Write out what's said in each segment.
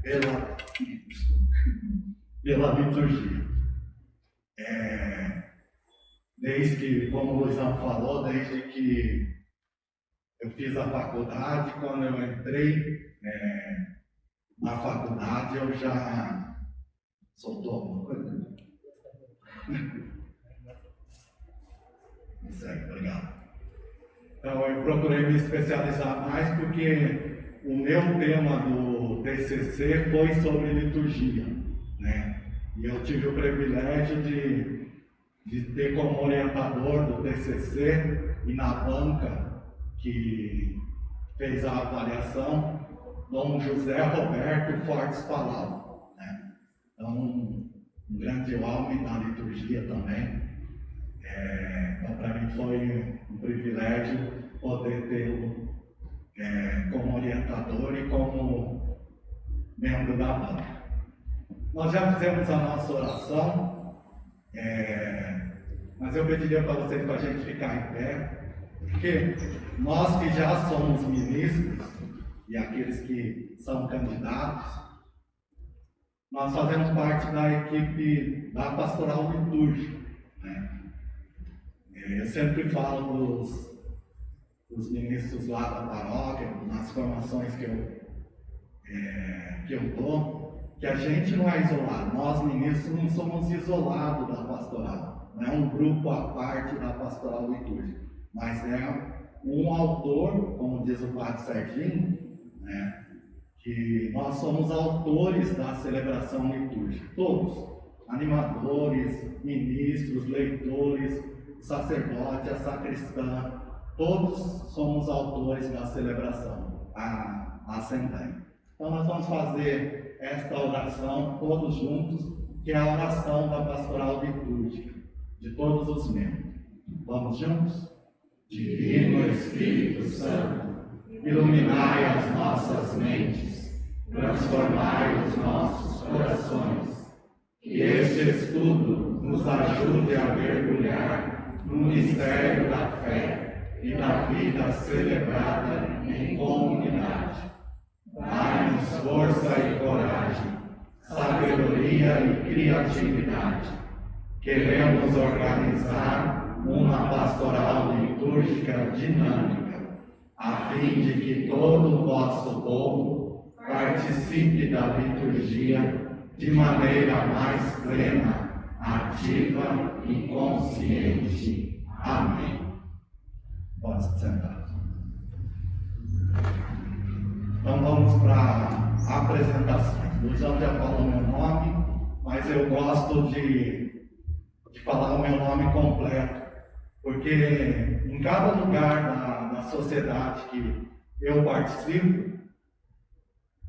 pela, pela liturgia. Desde que, como o Luizão falou, desde que eu fiz a faculdade, quando eu entrei na faculdade, eu já soltou alguma coisa? Segue, obrigado. Então, eu procurei me especializar mais porque o meu tema do TCC foi sobre liturgia, né? E eu tive o privilégio de ter como orientador do TCC e na banca que fez a avaliação, Dom José Roberto Fortes Palau, né? Então, um grande homem na liturgia também. Então, para mim foi um privilégio poder tê-lo como orientador e como membro da banca. Nós já fizemos a nossa oração, mas eu pediria para vocês, para a gente ficar em pé, porque nós que já somos ministros e aqueles que são candidatos, nós fazemos parte da equipe da pastoral litúrgica, né? Eu sempre falo dos ministros lá da paróquia, nas formações que eu dou, que a gente não é isolado. Nós, ministros, não somos isolados da pastoral. Não é um grupo à parte da pastoral litúrgica, mas é um autor, como diz o padre Serginho, né, que nós somos autores da celebração litúrgica. Todos, animadores, ministros, leitores, sacerdote, a sacristã, todos somos autores da celebração, a Assembleia. Então nós vamos fazer esta oração todos juntos, que é a oração da pastoral litúrgica, de todos os membros. Vamos juntos? Divino Espírito Santo, iluminai as nossas mentes, transformai os nossos corações, que este estudo nos ajude a mergulhar no mistério da fé e da vida celebrada em comunidade. Dai-nos força e coragem, sabedoria e criatividade. Queremos organizar uma pastoral litúrgica dinâmica, a fim de que todo o vosso povo participe da liturgia de maneira mais plena, ativa e consciente. Amém. Pode se sentar. Então vamos para apresentações. O Luizão já falou meu nome, mas eu gosto de falar o meu nome completo, porque em cada lugar da sociedade que eu participo,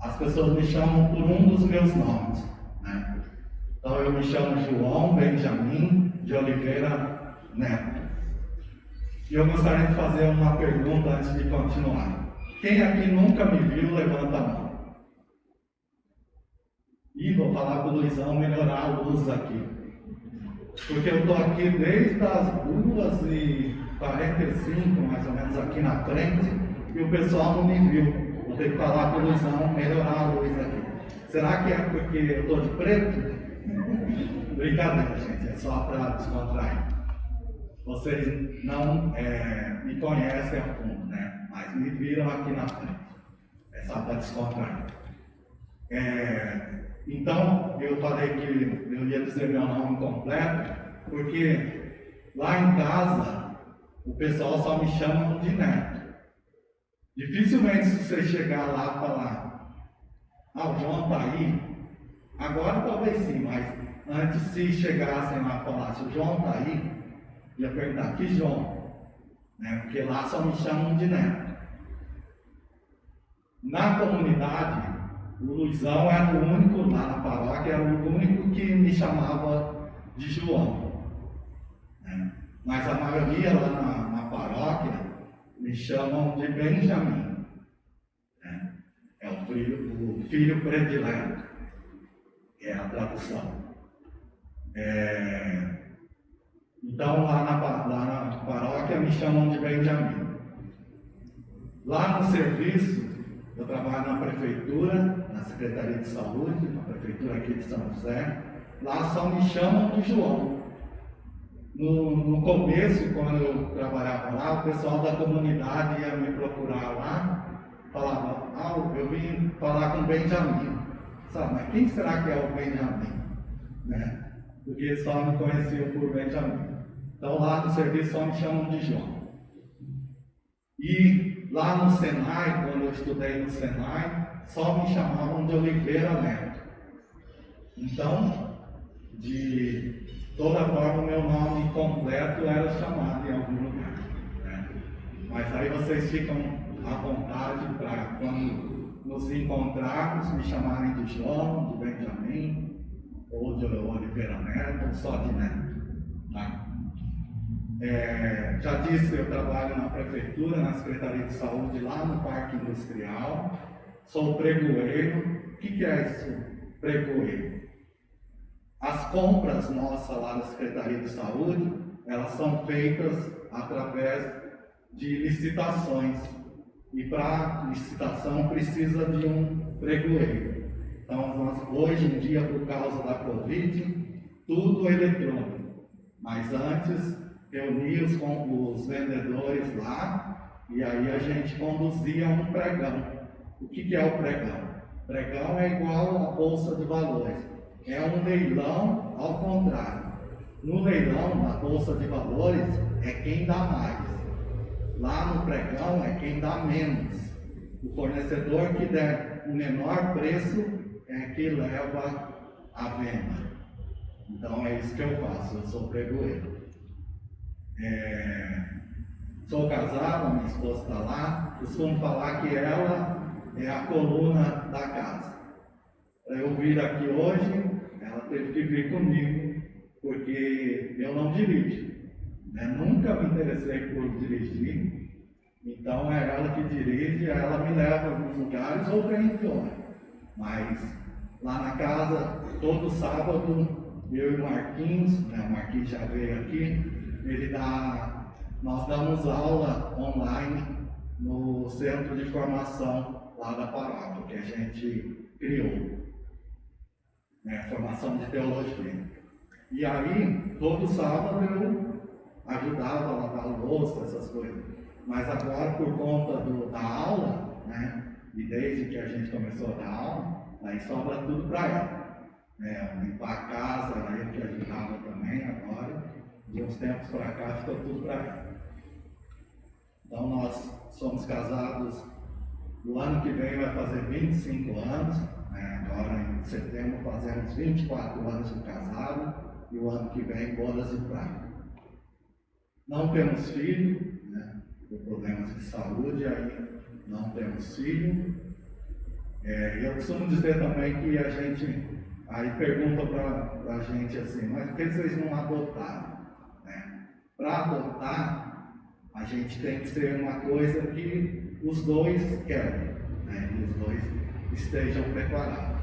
as pessoas me chamam por um dos meus nomes, né? Então eu me chamo João Benjamin de Oliveira Neto. E eu gostaria de fazer uma pergunta antes de continuar. Quem aqui nunca me viu, levanta a mão. E vou falar para o Luizão melhorar a luz aqui. Porque eu estou aqui desde as 2h45, mais ou menos, aqui na frente, e o pessoal não me viu. Vou ter que falar para o Luizão melhorar a luz aqui. Será que é porque eu estou de preto? Brincadeira, gente, é só para descontrair. Vocês não me conhecem a fundo, né? Mas me viram aqui na frente. É só para descontrair. Então, eu falei que eu ia dizer meu nome completo, porque lá em casa o pessoal só me chama de Neto. Dificilmente, se você chegar lá e falar, o João está aí, agora talvez sim, mas antes, se chegassem lá e falassem, o João está aí, ia perguntar, que João? Né? Porque lá só me chamam de Neto. Na comunidade, o Luizão era o único, lá na paróquia, era o único que me chamava de João. Né? Mas a maioria lá na paróquia me chamam de Benjamin. Né? É o filho predileto, é a tradução. Então lá na paróquia me chamam de Benjamin. Lá no serviço, Eu trabalho na prefeitura, na Secretaria de Saúde, na prefeitura aqui de São José. Lá só me chamam de João. No começo, quando eu trabalhava lá, o pessoal da comunidade ia me procurar lá, falava, eu vim falar com o Benjamin. Sabe, mas quem será que é o Benjamin? Né? Porque só me conheciam por Benjamin. Então lá no serviço só me chamam de João. E lá no Senai, quando eu estudei no Senai, só me chamavam de Oliveira Neto. Então, de toda forma, o meu nome completo era chamado em algum lugar. Né? Mas aí vocês ficam à vontade para, quando nos encontrarmos, me chamarem de João, de Benjamin, ou de Oliveira Neto, ou só de Neto. Tá? Já disse, eu trabalho na prefeitura, na Secretaria de Saúde, lá no Parque Industrial. Sou pregoeiro. O que é isso, pregoeiro? As compras nossas lá na Secretaria de Saúde, elas são feitas através de licitações. E para licitação precisa de um pregoeiro. Então, hoje em dia, por causa da Covid, tudo eletrônico. Mas antes, reuníamos com os vendedores lá e aí a gente conduzia um pregão. O que é o pregão? Pregão é igual a bolsa de valores. É um leilão ao contrário. No leilão, na bolsa de valores, é quem dá mais. Lá no pregão é quem dá menos. O fornecedor que der o menor preço é que leva a venda. Então é isso que eu faço, eu sou pregoeiro. Sou casado, minha esposa está lá. Costumo falar que ela é a coluna da casa. Para eu vir aqui hoje, ela teve que vir comigo, porque eu não dirijo. Nunca me interessei por dirigir, então é ela que dirige, ela me leva a alguns lugares ou vem de ônibus. Mas lá na casa, todo sábado, eu e o Marquinhos, o Marquinhos já veio aqui, nós damos aula online no centro de formação lá da paróquia, que a gente criou, formação de teologia. E aí, todo sábado eu ajudava a lavar louça, essas coisas. Mas agora, por conta da aula, e desde que a gente começou a dar aula, aí sobra tudo para ela. Limpar a casa, era eu que ajudava também agora. De uns tempos para cá, ficou tudo para ela. Então, nós somos casados, o ano que vem vai fazer 25 anos, agora em setembro fazemos 24 anos de casado, e o ano que vem, bodas de prata. Não temos filho, por problemas de saúde, aí não temos filho. Eu costumo dizer também que a gente, aí pergunta para a gente assim, mas por que vocês não adotaram? Para adotar, a gente tem que ser uma coisa que os dois querem, que os dois estejam preparados.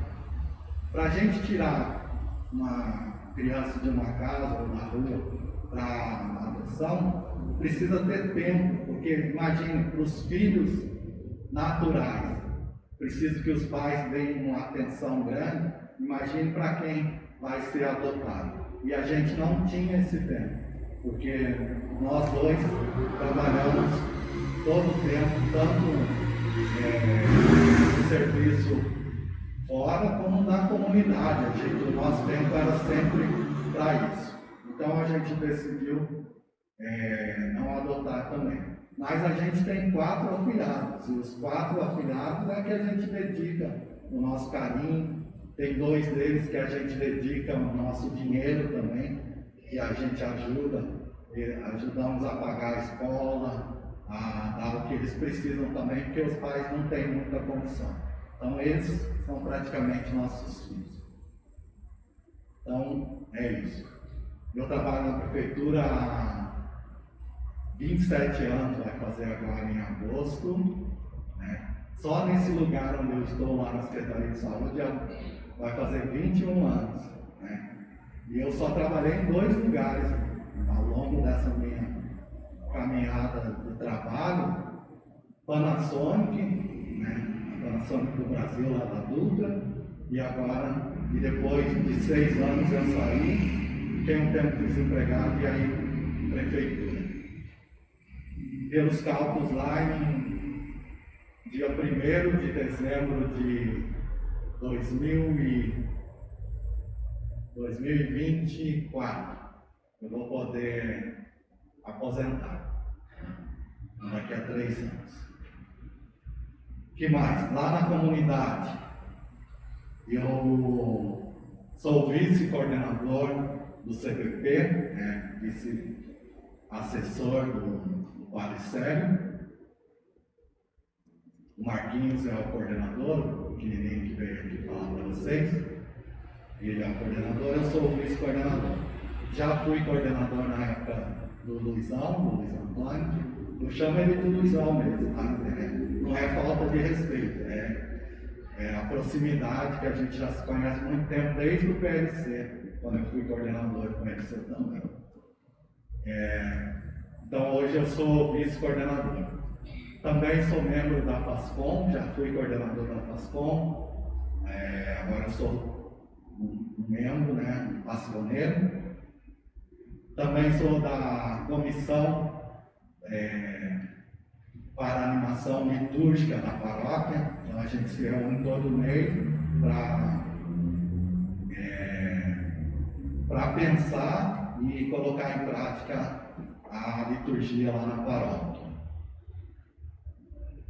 Para a gente tirar uma criança de uma casa ou da rua para adoção, precisa ter tempo, porque imagine, para os filhos naturais, precisa que os pais deem uma atenção grande, imagine para quem vai ser adotado. E a gente não tinha esse tempo, porque nós dois trabalhamos todo o tempo, tanto no serviço fora como na comunidade. O nosso tempo era sempre para isso. Então a gente decidiu não adotar também. Mas a gente tem 4 afilhados, e os 4 afilhados é que a gente dedica o nosso carinho. Tem 2 deles que a gente dedica o nosso dinheiro também, que a gente ajudamos a pagar a escola, a dar o que eles precisam também, porque os pais não têm muita condição. Então eles são praticamente nossos filhos. Então é isso. Eu trabalho na prefeitura há 27 anos, vai fazer agora em agosto. Só nesse lugar onde eu estou, lá na Secretaria de Saúde, vai fazer 21 anos. E eu só trabalhei em 2 lugares ao longo dessa minha caminhada de trabalho. Panasonic, Panasonic do Brasil, lá da Dutra, e depois de 6 anos eu saí, fiquei um tempo desempregado e aí prefeitura. Pelos cálculos lá, em dia 1º de dezembro de 2024, eu vou poder aposentar, daqui a 3 anos. O que mais? Lá na comunidade, eu sou vice-coordenador do CPP, vice-assessor do Padre Célio. O Marquinhos é o coordenador, o pequenininho que veio aqui falar para vocês. Ele é o coordenador, eu sou o vice-coordenador. Já fui coordenador na época do Luiz Antônio. Eu chamo ele de Luizão mesmo, tá? Não é falta de respeito, é a proximidade que a gente já se conhece há muito tempo, desde o PLC, quando eu fui coordenador do PLC também. Então hoje eu sou vice-coordenador. Também sou membro da PASCOM, já fui coordenador da PASCOM, agora eu sou um membro, pasconeiro. Também sou da comissão para a animação litúrgica da paróquia, então a gente se reúne todo mês para pensar e colocar em prática a liturgia lá na paróquia.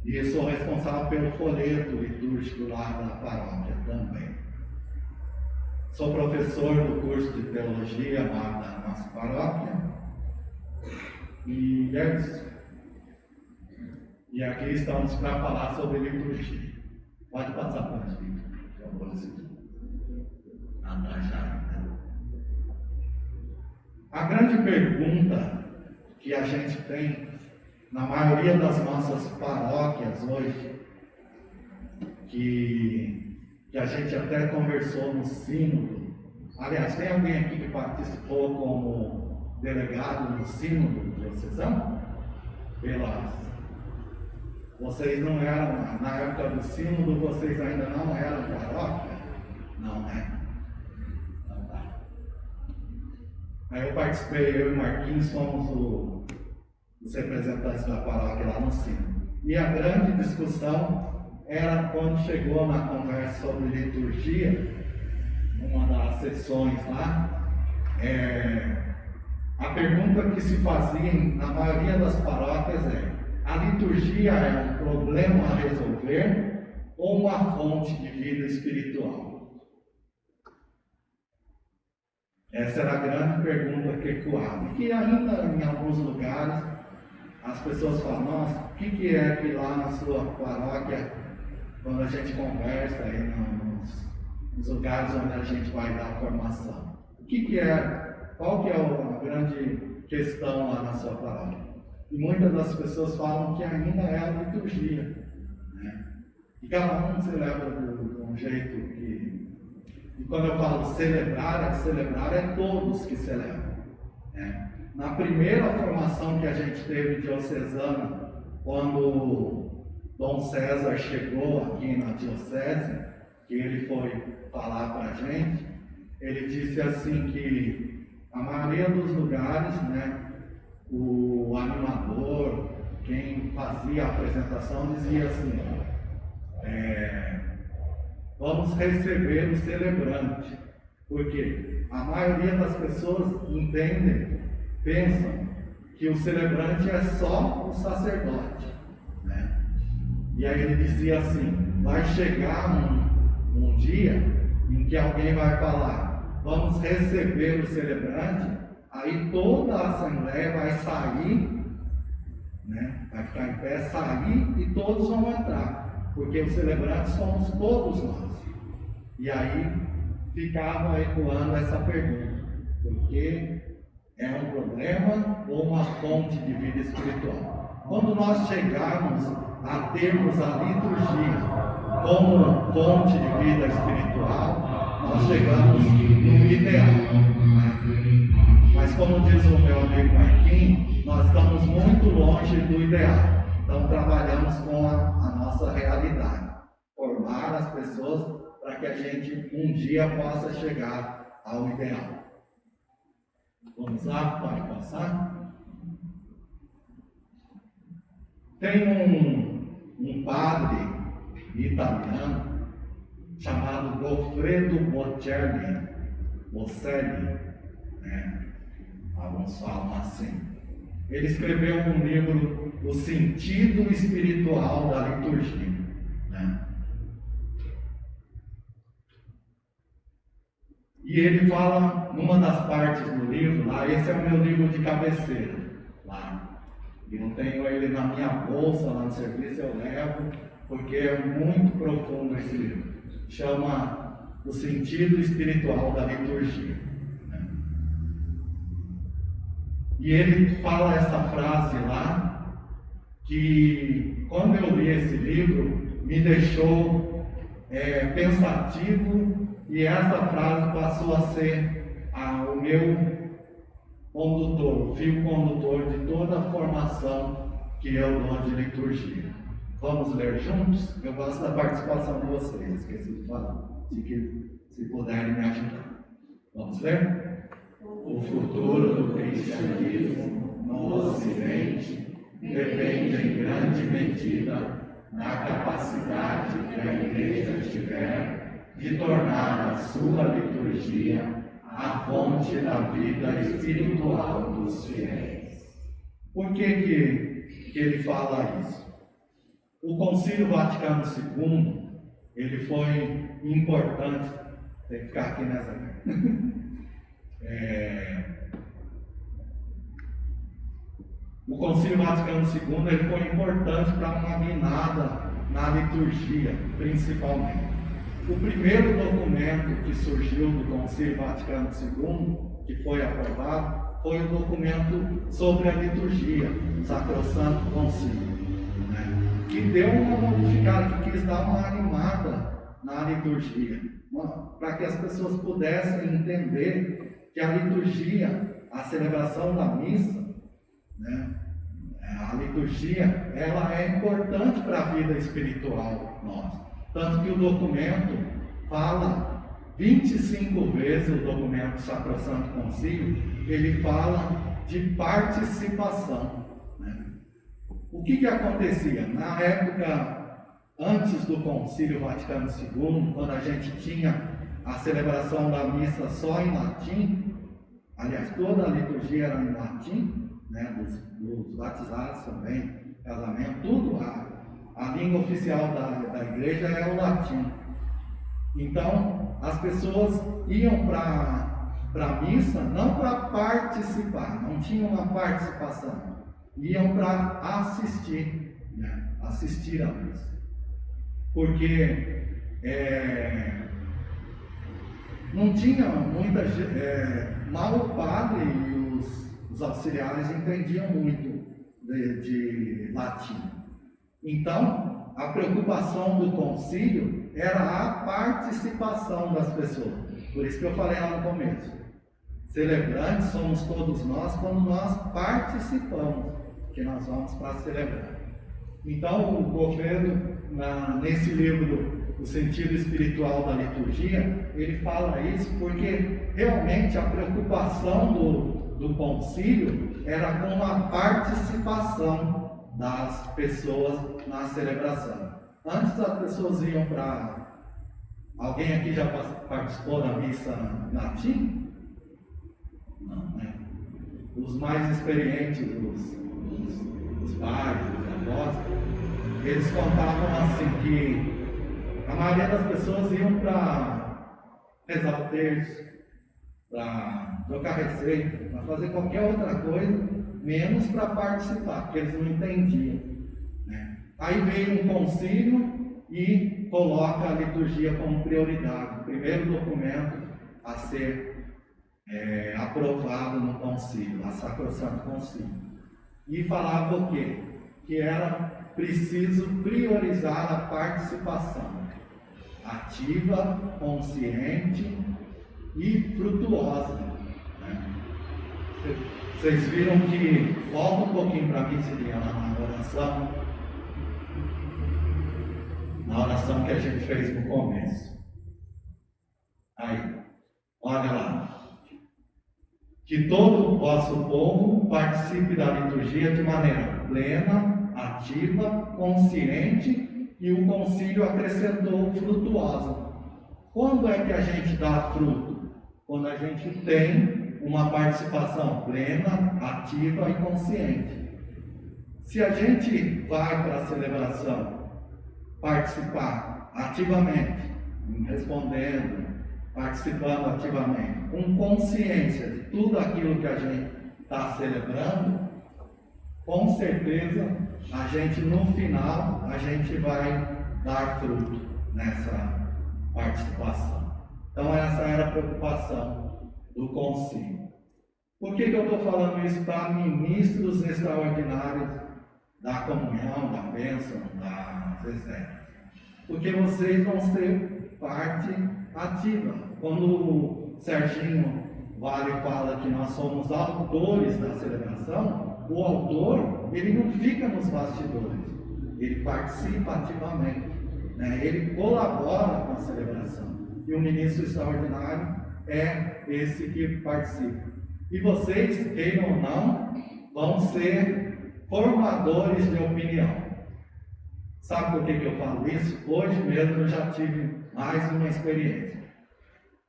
E sou responsável pelo folheto litúrgico lá da paróquia também. Sou professor do curso de teologia lá da nossa paróquia. E é isso. E aqui estamos para falar sobre liturgia. Pode passar para a gente, por favor. A grande pergunta que a gente tem na maioria das nossas paróquias hoje, que a gente até conversou no sínodo. Aliás, tem alguém aqui que participou como delegado no sínodo diocesano? Vocês não eram, na época do sínodo, vocês ainda não eram paróquia? Não, né? Então tá. Aí eu participei, eu e Marquinhos fomos os representantes da paróquia lá no sínodo. E a grande discussão era quando chegou na conversa sobre liturgia, numa das sessões lá, a pergunta que se fazia na maioria das paróquias a liturgia é um problema a resolver ou uma fonte de vida espiritual? Essa era a grande pergunta que ecoava. E que ainda em alguns lugares as pessoas falam: nossa, o que é que lá na sua paróquia, quando a gente conversa aí nos lugares onde a gente vai dar formação, qual que é a grande questão lá na sua paróquia? E muitas das pessoas falam que ainda é a liturgia, né? E cada um celebra de um jeito que... E quando eu falo celebrar é todos que celebram, né? Na primeira formação que a gente teve diocesana, quando Dom César chegou aqui na diocese, que ele foi falar para a gente, ele disse assim que a maioria dos lugares, né, o animador, quem fazia a apresentação, dizia assim: vamos receber o celebrante, porque a maioria das pessoas pensam que o celebrante é só o sacerdote, né? E aí ele dizia assim: vai chegar um dia em que alguém vai falar, vamos receber o celebrante. Aí toda a assembleia vai sair, né? Vai ficar em pé, sair, e todos vão entrar, porque os celebrantes somos todos nós. E aí ficava ecoando essa pergunta: porque é um problema ou uma fonte de vida espiritual? Quando nós chegarmos a termos a liturgia como fonte de vida espiritual, nós chegamos no ideal, né? Mas como diz o meu amigo Marquinhos, nós estamos muito longe do ideal. Então trabalhamos com a nossa realidade. formar as pessoas para que a gente um dia possa chegar ao ideal. Vamos lá, pode passar? Tem um padre italiano chamado Goffredo Bocelli, né? Alguns falam assim. Ele escreveu um livro, O Sentido Espiritual da Liturgia, né? E ele fala, numa das partes do livro, lá, esse é o meu livro de cabeceira, lá. Eu tenho ele na minha bolsa, lá no serviço, eu levo, porque é muito profundo esse livro. Chama O Sentido Espiritual da Liturgia, né? E ele fala essa frase lá, que quando eu li esse livro, me deixou pensativo, e essa frase passou a ser o meu condutor, o fio condutor de toda a formação que eu dou de liturgia. Vamos ler juntos? Eu gosto da participação de vocês, esqueci de falar, se puderem me ajudar. Vamos ler? O futuro do cristianismo no Ocidente depende em grande medida da capacidade que a Igreja tiver de tornar a sua liturgia a fonte da vida espiritual dos fiéis. Por que ele fala isso? O Concílio Vaticano II, ele foi importante, tem que ficar aqui nessa. O Concílio Vaticano II, ele foi importante para uma guinada na liturgia, principalmente. O primeiro documento que surgiu do Concílio Vaticano II, que foi aprovado, foi o documento sobre a liturgia, o Sacrosanto Concílio, né? Que deu uma modificada, que quis dar uma animada na liturgia, para que as pessoas pudessem entender que a liturgia, a celebração da missa, né? A liturgia, ela é importante para a vida espiritual nossa. Tanto que o documento fala 25 vezes, o documento do Sacrosanto Concílio, ele fala de participação, né? O que acontecia? Na época, antes do Concílio Vaticano II, quando a gente tinha a celebração da missa só em latim, aliás, toda a liturgia era em latim, né? Dos batizados também, casamento, tudo a língua oficial da igreja é o latim. Então, as pessoas iam para a missa não para participar, não tinham uma participação, iam para assistir, né? Assistir à missa. Porque não tinha muita gente, mal o padre e os auxiliares entendiam muito de latim. Então, a preocupação do concílio era a participação das pessoas. Por isso que eu falei lá no começo. Celebrantes somos todos nós quando nós participamos, que nós vamos para celebrar. Então, o governo, nesse livro, O Sentido Espiritual da Liturgia, ele fala isso porque realmente a preocupação do concílio era com a participação das pessoas na celebração. Antes as pessoas iam para... Alguém aqui já participou da missa em latim? Não, né? Os mais experientes, os pais, os avós, eles contavam assim que a maioria das pessoas iam para rezar o terço, para trocar receita, para fazer qualquer outra coisa, menos para participar, porque eles não entendiam, né? Aí veio um concílio e coloca a liturgia como prioridade, o primeiro documento a ser aprovado no concílio, a Sacrosanto Concílio. E falava o quê? Que era preciso priorizar a participação ativa, consciente e frutuosa, né? Vocês viram que, volta um pouquinho para mim, seria lá na oração. na oração que a gente fez no começo. Aí, olha lá. Que todo o vosso povo participe da liturgia de maneira plena, ativa, consciente, e o concílio acrescentou frutuosa. Quando é que a gente dá fruto? Quando a gente tem uma participação plena, ativa e consciente. Se a gente vai para a celebração participar ativamente, respondendo, participando ativamente, com consciência de tudo aquilo que a gente está celebrando, com certeza a gente no final a gente vai dar fruto nessa participação. Então essa era a preocupação do concílio. Por que eu estou falando isso para ministros extraordinários da comunhão, da bênção, das exéquias? Porque vocês vão ser parte ativa. Quando o Serginho Vale fala que nós somos autores da celebração, o autor, ele não fica nos bastidores, ele participa ativamente, né? Ele colabora com a celebração. E o ministro extraordinário é esse que participa. E vocês, queiram ou não, vão ser formadores de opinião. Sabe por que eu falo isso? Hoje mesmo eu já tive mais uma experiência.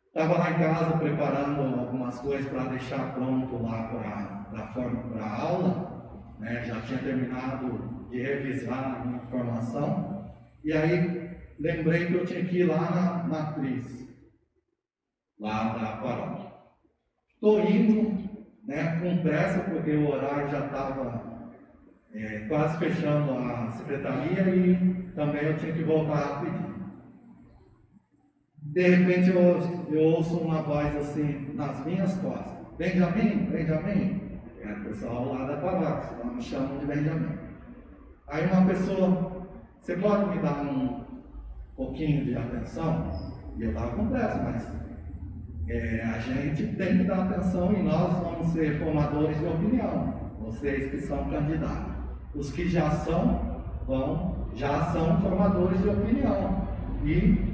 Estava lá em casa preparando algumas coisas para deixar pronto lá para a aula, né? Já tinha terminado de revisar a minha formação, e aí lembrei que eu tinha que ir lá na Cris, lá da paróquia. Estou indo, né, com pressa, porque o horário já estava quase fechando a secretaria e também eu tinha que voltar rapidinho. De repente eu ouço uma voz assim nas minhas costas: Benjamin, Benjamin. É o pessoal lá da paróquia, lá me chamam de Benjamin. Aí uma pessoa: você pode me dar um pouquinho de atenção? E eu estava com pressa, mas a gente tem que dar atenção e nós vamos ser formadores de opinião. Vocês que são candidatos. Os que já são formadores de opinião. E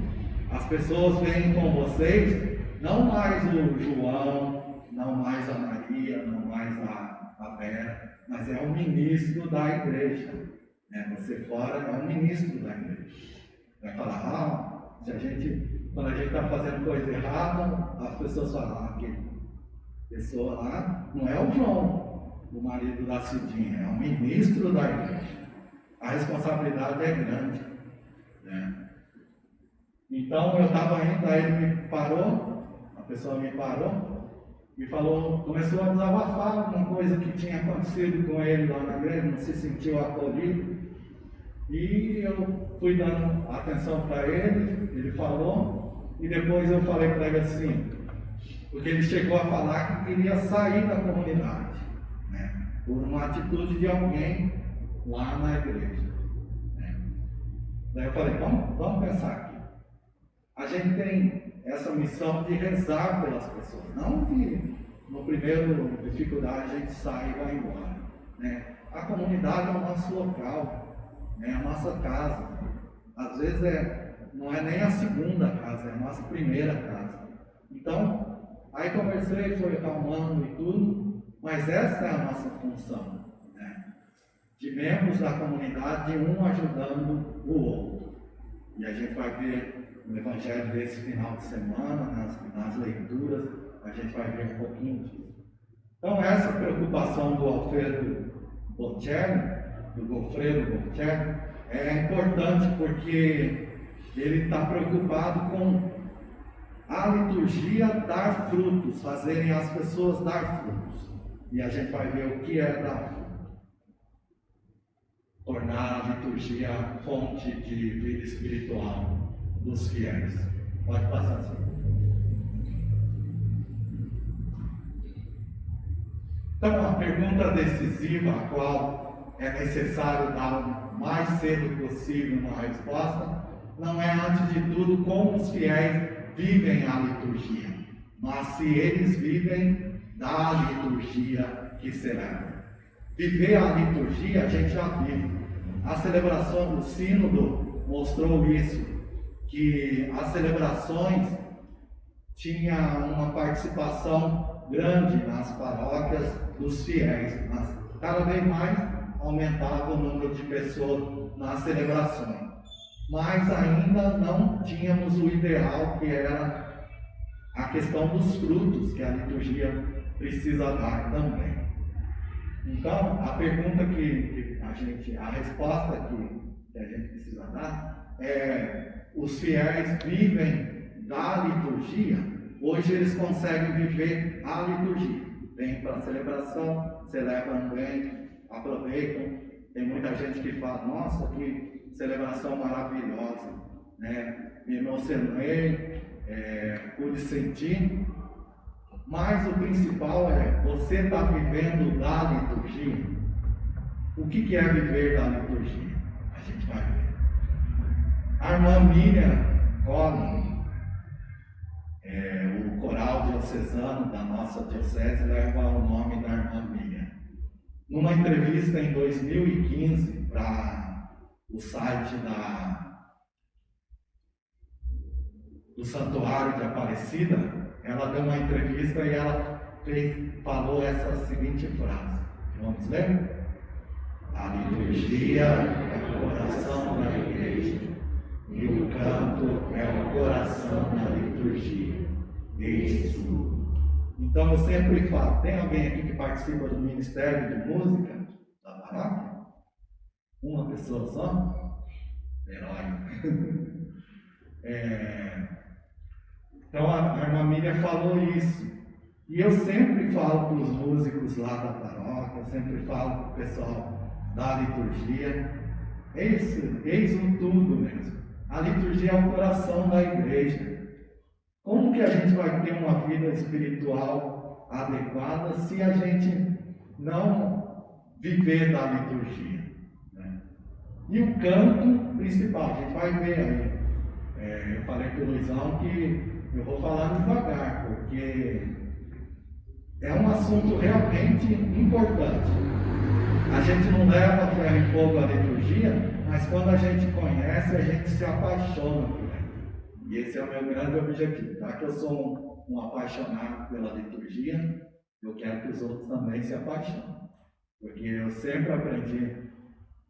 as pessoas vêm com vocês, não mais o João, não mais a Maria, não mais a Vera, mas é um ministro da igreja. Você fora é um ministro da igreja. Vai falar: quando a gente está fazendo coisa errada, as pessoas falam: que pessoa lá não é o João, o marido da Cidinha, é um ministro da igreja. A responsabilidade é grande, né? Então eu estava indo, aí ele me parou, a pessoa me parou e falou, começou a desabafar alguma coisa que tinha acontecido com ele lá na igreja, não se sentiu acolhido. E eu fui dando atenção para ele, ele falou, e depois eu falei para ele assim, porque ele chegou a falar que queria sair da comunidade, né, por uma atitude de alguém lá na igreja. Né. Daí eu falei: vamos pensar aqui. A gente tem essa missão de rezar pelas pessoas, não que no primeiro dificuldade a gente sai e vai embora. Né. A comunidade é o nosso local, né, a nossa casa. Às vezes não é nem a segunda casa, é a nossa primeira casa. Então, aí conversei, foi acalmando e tudo, mas essa é a nossa função, né? De membros da comunidade, um ajudando o outro. E a gente vai ver no Evangelho desse final de semana, nas leituras, a gente vai ver um pouquinho disso. Então, essa preocupação do Alfredo Bocelli, do Goffredo Bocelli, é importante porque ele está preocupado com a liturgia dar frutos, fazerem as pessoas dar frutos. E a gente vai ver o que é dar fruto. Tornar a liturgia fonte de vida espiritual dos fiéis. Pode passar assim. Então, a pergunta decisiva, a qual é necessário dar o mais cedo possível uma resposta, não é, antes de tudo, como os fiéis vivem a liturgia, mas se eles vivem da liturgia que celebram. Viver a liturgia a gente já vive. A celebração do sínodo mostrou isso, que as celebrações tinham uma participação grande nas paróquias dos fiéis, mas cada vez mais aumentava o número de pessoas nas celebrações. Mas ainda não tínhamos o ideal, que era a questão dos frutos que a liturgia precisa dar também. Então, a pergunta a resposta que a gente precisa dar é: os fiéis vivem da liturgia? Hoje eles conseguem viver a liturgia. Vêm para a celebração, celebram bem, aproveitam. Tem muita gente que fala: nossa, que celebração maravilhosa, né? Me emocionei, pude sentir. Mas o principal é: você está vivendo da liturgia? O que é viver da liturgia? A gente vai ver. A irmã Miriam Collin, o coral diocesano da nossa diocese, leva o nome da irmã Miriam. Numa entrevista em 2015 para o site do Santuário de Aparecida, ela deu uma entrevista e ela falou essa seguinte frase. Vamos ler? A liturgia é o coração da igreja e o canto é o coração da liturgia. Isso. Então eu sempre falo: tem alguém aqui que participa do Ministério de Música da paróquia? Uma pessoa só? Herói. Então a irmã Miriam falou isso. E eu sempre falo para os músicos lá da paróquia, sempre falo para o pessoal da liturgia: eis o tudo mesmo. A liturgia é o coração da igreja. Como que a gente vai ter uma vida espiritual adequada se a gente não viver da liturgia, né? E o canto principal, a gente vai ver aí. Eu falei para o Luizão que eu vou falar devagar, porque é um assunto realmente importante. A gente não leva ferro e fogo à liturgia, mas quando a gente conhece, a gente se apaixona por ela. E esse é o meu grande objetivo. Já que eu sou um apaixonado pela liturgia, eu quero que os outros também se apaixonem. Porque eu sempre aprendi,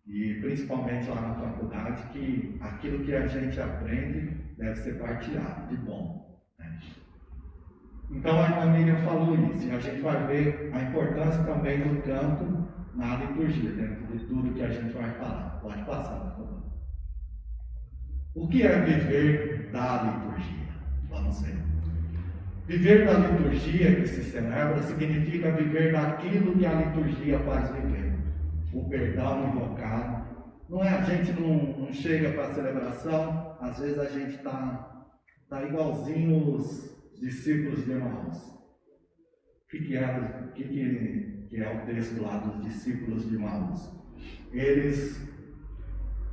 e principalmente lá na faculdade, que aquilo que a gente aprende deve ser partilhado de bom, né? Então a irmã Miriam falou isso, e a gente vai ver a importância também do canto na liturgia, dentro de tudo que a gente vai falar. Pode passar, por favor. O que é viver da liturgia? Vamos ver. Viver da liturgia que se celebra significa viver daquilo que a liturgia faz viver. O perdão invocado. Não é, a gente não chega para a celebração, às vezes a gente está igualzinho os discípulos de Emaús. O que é o texto lá dos discípulos de Emaús? Eles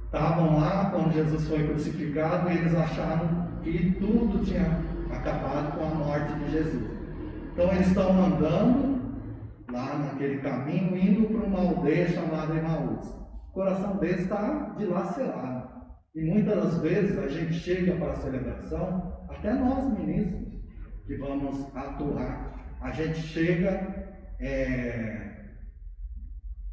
estavam lá quando Jesus foi crucificado e eles acharam que tudo tinha acabado com a morte de Jesus. Então eles estão andando lá naquele caminho, indo para uma aldeia chamada Emaús. O coração deles está dilacerado. E muitas das vezes a gente chega para a celebração, até nós ministros que vamos atuar, a gente chega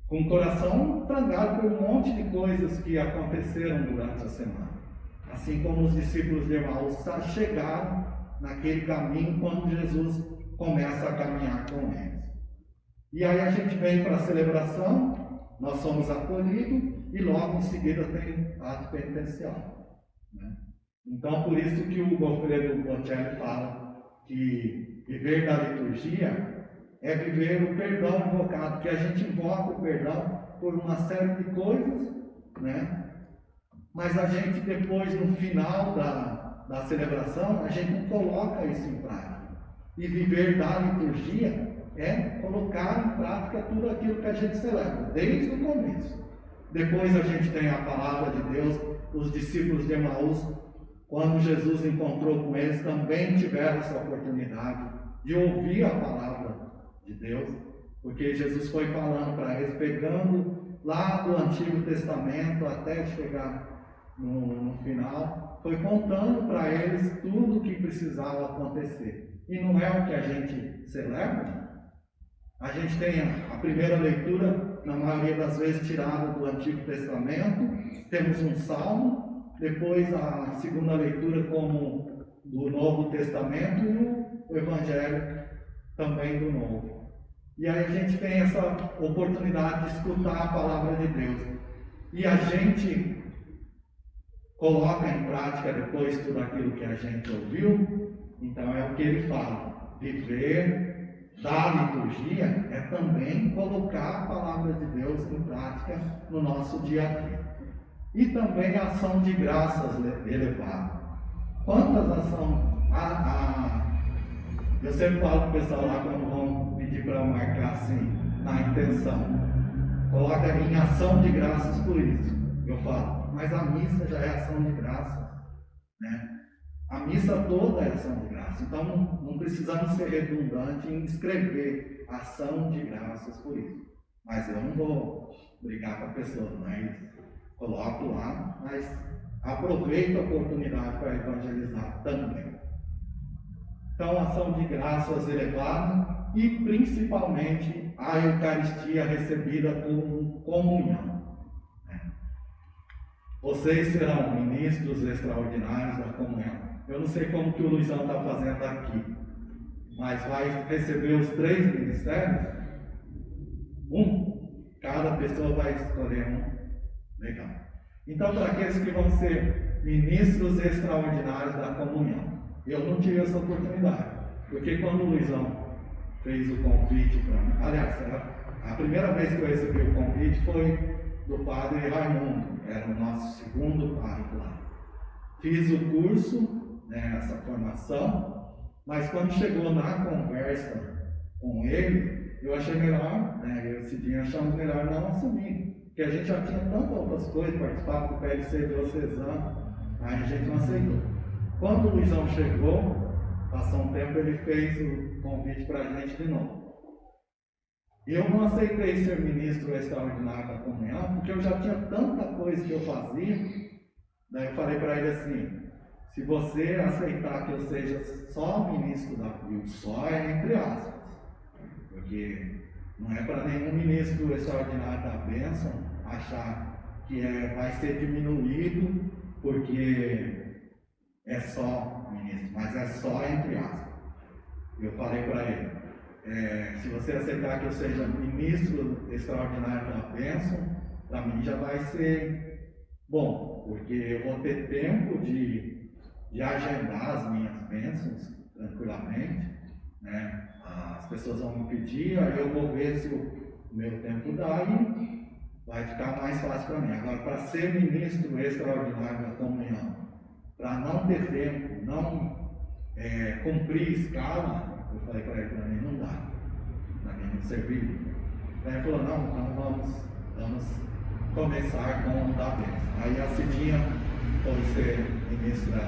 com o coração frangado por um monte de coisas que aconteceram durante a semana. Assim como os discípulos de Emaús chegaram naquele caminho quando Jesus começa a caminhar com eles. E aí a gente vem para a celebração, nós somos acolhidos e logo em seguida tem ato penitencial, né? Então por isso que o Goffredo Bocelli fala que viver da liturgia é viver o perdão invocado, que a gente invoca o perdão por uma série de coisas, né? Mas a gente depois, no final da celebração, a gente não coloca isso em prática. E viver da liturgia é colocar em prática tudo aquilo que a gente celebra, desde o começo. Depois a gente tem a palavra de Deus. Os discípulos de Emaús, quando Jesus encontrou com eles, também tiveram essa oportunidade de ouvir a palavra de Deus, porque Jesus foi falando para eles, pegando lá do Antigo Testamento até chegar no final, foi contando para eles tudo o que precisava acontecer. E não é o que a gente celebra. A gente tem a primeira leitura, na maioria das vezes, tirada do Antigo Testamento, temos um salmo, depois a segunda leitura como do Novo Testamento e o Evangelho também do Novo. E aí a gente tem essa oportunidade de escutar a palavra de Deus. E a gente coloca em prática depois tudo aquilo que a gente ouviu. Então é o que ele fala. Viver da liturgia é também colocar a palavra de Deus em prática no nosso dia a dia. E também a ação de graças elevada. Quantas ações... eu sempre falo para o pessoal lá quando vão pedir para marcar assim, na intenção. Coloca em ação de graças por isso. Eu falo, mas a missa já é ação de graças, né? A missa toda é ação de graças. Então não precisamos ser redundantes em escrever ação de graças por isso. Mas eu não vou brigar com a pessoa, mas coloco lá, mas aproveito a oportunidade para evangelizar também. Então, ação de graças elevada e principalmente a Eucaristia recebida como comunhão. Vocês serão ministros extraordinários da comunhão. Eu não sei como que o Luizão está fazendo aqui, mas vai receber os 3 ministérios? Cada pessoa vai escolher um. Legal. Então, para aqueles que vão ser ministros extraordinários da comunhão, eu não tive essa oportunidade, porque quando o Luizão fez o convite para mim, aliás, a primeira vez que eu recebi o convite foi do padre Raimundo, era o nosso segundo padre lá. Fiz o curso, né, essa formação, mas quando chegou na conversa com ele, eu achei melhor, né, esse dia achamos melhor não assumir, porque a gente já tinha tantas outras coisas, participar do PLC diocesano, aí a gente não aceitou. Quando o Luizão chegou, passou um tempo, ele fez o convite para a gente de novo. Eu não aceitei ser ministro extraordinário da comunhão, porque eu já tinha tanta coisa que eu fazia. Daí eu falei para ele assim, se você aceitar que eu seja só ministro da CUIL, só é entre aspas, porque não é para nenhum ministro extraordinário da bênção achar que vai ser diminuído, porque é só ministro, mas é só entre aspas. Eu falei para ele, se você aceitar que eu seja ministro extraordinário da bênção, para mim já vai ser bom, porque eu vou ter tempo de agendar as minhas bênçãos tranquilamente, né? As pessoas vão me pedir, aí eu vou ver se o meu tempo dá e vai ficar mais fácil para mim. Agora, para ser ministro extraordinário da comunhão, para não ter tempo, não cumprir escala, eu falei para ele, para mim não dá, para mim não servir. Aí ele falou, não, então vamos começar com o da bênção. Aí a Cidinha foi ser ministra,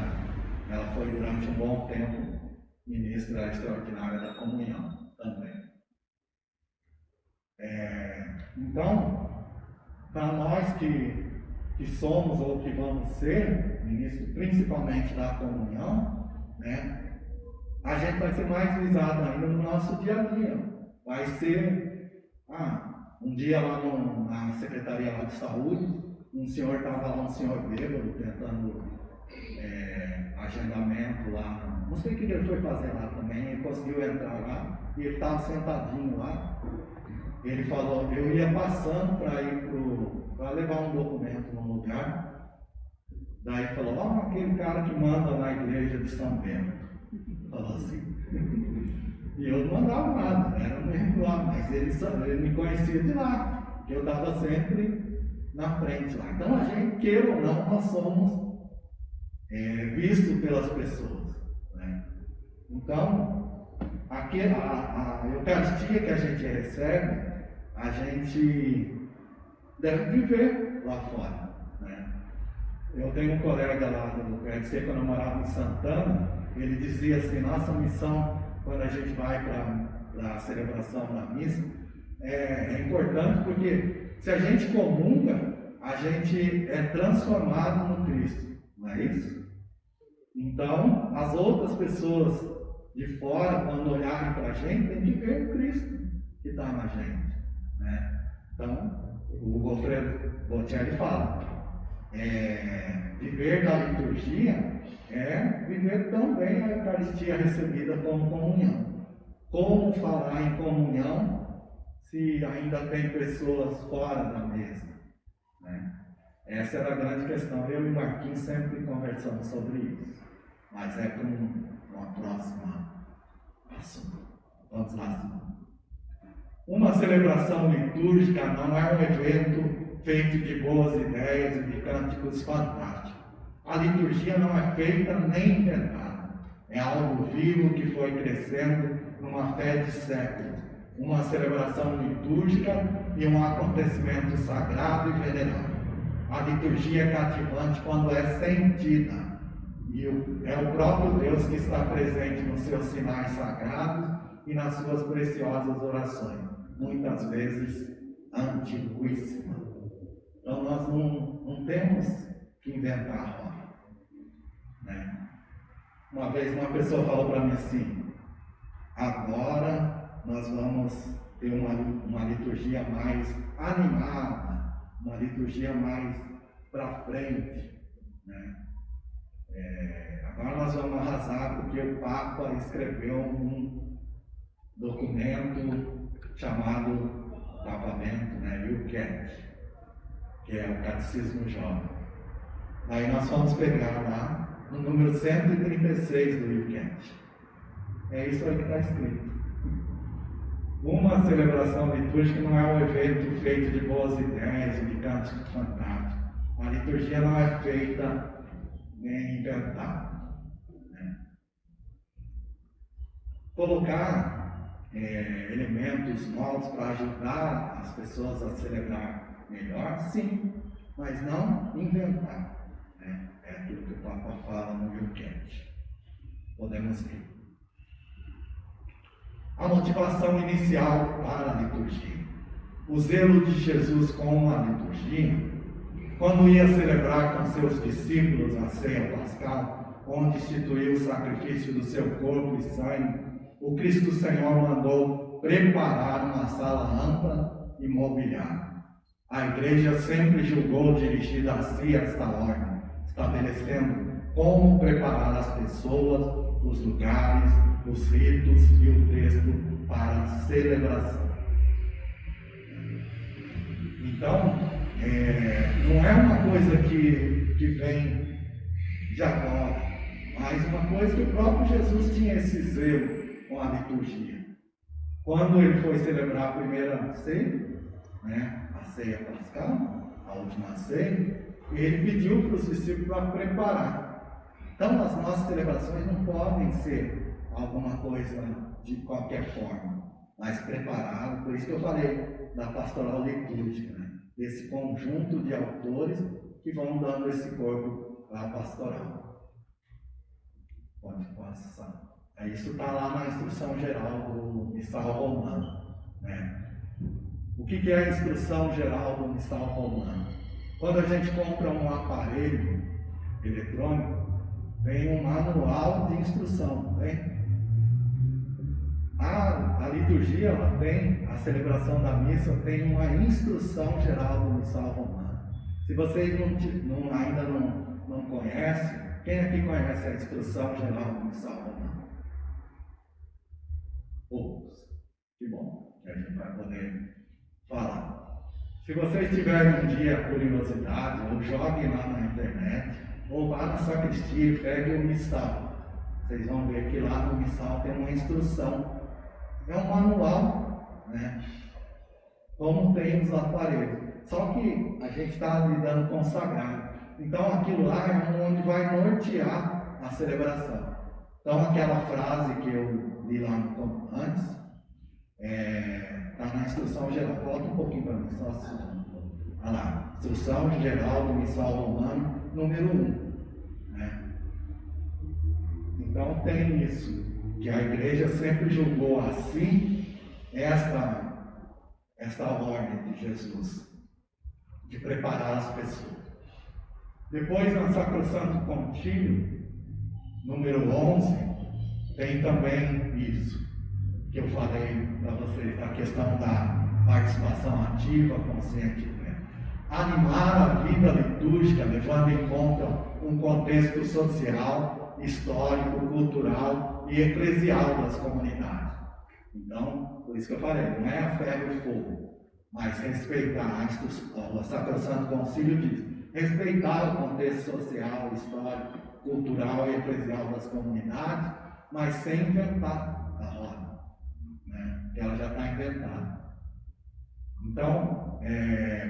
ela foi durante um bom tempo ministra extraordinária da comunhão também. Então, para nós que somos ou que vamos ser ministros, principalmente da comunhão, né, a gente vai ser mais visado ainda no nosso dia a dia. Vai ser, um dia lá na Secretaria lá de Saúde, um senhor estava lá, um senhor bêbado, tentando agendamento lá, não sei o que ele foi fazer lá também, ele conseguiu entrar lá, e ele estava sentadinho lá. Ele falou, eu ia passando para ir para levar um documento num lugar. Daí falou, aquele cara que manda na igreja de São Bento. Falou assim. E eu não mandava nada, era um membro lá, mas ele me conhecia de lá, que eu estava sempre na frente lá. Então a gente, queira ou não, nós somos vistos pelas pessoas, né? Então, aqui a Eucaristia que a gente recebe, a gente deve viver lá fora, né? Eu tenho um colega lá do PLC, quando eu morava em Santana, ele dizia assim, nossa missão, quando a gente vai para a celebração da missa, é importante porque se a gente comunga, a gente é transformado no Cristo, não é isso? Então, as outras pessoas de fora, quando olharem para a gente, tem que ver o Cristo que está na gente, né? Então, o Goffredo Bocelli fala, viver da liturgia é viver também a Eucaristia recebida como comunhão. Como falar em comunhão se ainda tem pessoas fora da mesa, né? Essa era a grande questão. Eu e o Marquinhos sempre conversamos sobre isso, mas é para uma próxima assunto. Vamos lá, assim. Uma celebração litúrgica não é um evento feito de boas ideias e de cânticos fantásticos. A liturgia não é feita nem inventada. É algo vivo que foi crescendo numa fé de séculos. Uma celebração litúrgica e um acontecimento sagrado e venerável. A liturgia é cativante quando é sentida. E é o próprio Deus que está presente nos seus sinais sagrados e nas suas preciosas orações, muitas vezes antiguíssimas. Então nós não temos que inventar roda, né? Uma vez uma pessoa falou para mim assim: agora nós vamos ter uma liturgia mais animada, uma liturgia mais para frente, né? Agora nós vamos arrasar porque o Papa escreveu um documento chamado Papa Bento, né, Yucat, que é o Catecismo Jovem. Aí nós vamos pegar lá no número 136 do Yucat. É isso aí que está escrito. Uma celebração litúrgica não é um evento feito de boas ideias e de cânticos fantásticos. A liturgia não é feita nem inventada, né? Colocar elementos novos para ajudar as pessoas a celebrar melhor, sim, mas não inventar, né? É aquilo que o Papa fala no Yucat. Podemos ver. A motivação inicial para a liturgia. O zelo de Jesus com a liturgia, quando ia celebrar com seus discípulos a ceia pascal, onde instituiu o sacrifício do seu corpo e sangue, o Cristo Senhor mandou preparar uma sala ampla e mobiliada. A igreja sempre julgou dirigida a si esta ordem, estabelecendo como preparar as pessoas, os lugares, os ritos e o texto para a celebração. Então, não é uma coisa que vem de agora, mas uma coisa que o próprio Jesus tinha esse zelo com a liturgia. Quando ele foi celebrar a primeira ceia, né, a ceia pascal, a última ceia, ele pediu para os discípulos para preparar. Então, as nossas celebrações não podem ser alguma coisa de qualquer forma, mas preparado. Por isso que eu falei da pastoral litúrgica, né? Desse conjunto de autores que vão dando esse corpo à pastoral. Pode passar. Isso está lá na instrução geral do missal romano, né? O que é a instrução geral do missal romano? Quando a gente compra um aparelho eletrônico, vem um manual de instrução, né? A liturgia, ela tem, a celebração da missa tem uma instrução geral do missal romano. Se vocês ainda não conhecem, quem aqui conhece a instrução geral do missal romano? Poucos. Que bom, que a gente vai poder falar. Se vocês tiverem um dia curiosidade, ou joguem lá na internet, ou vá na sacristia e peguem o missal. Vocês vão ver que lá no missal tem uma instrução. É um manual, né? Como tem os aparelhos. Só que a gente está lidando com o sagrado. Então aquilo lá é onde vai nortear a celebração. Então aquela frase que eu li lá antes, está na instrução geral. Volta um pouquinho para mim, só assim. Olha lá, instrução geral do missal romano, número 1. Né? Então tem isso, que a igreja sempre julgou assim esta ordem de Jesus. de preparar as pessoas. Depois, no Sacrosanto Concílio, número 11, tem também isso que eu falei para vocês, a questão da participação ativa, consciente e plena. Animar a vida litúrgica, levando em conta um contexto social, histórico, cultural e eclesial das comunidades. Então, por isso que eu falei, não é a ferro e fogo, mas respeitar, o Sacrosanto Concílio diz, respeitar o contexto social, histórico, cultural e eclesial das comunidades, mas sem inventar a roda, né? Ela já está inventada. Então,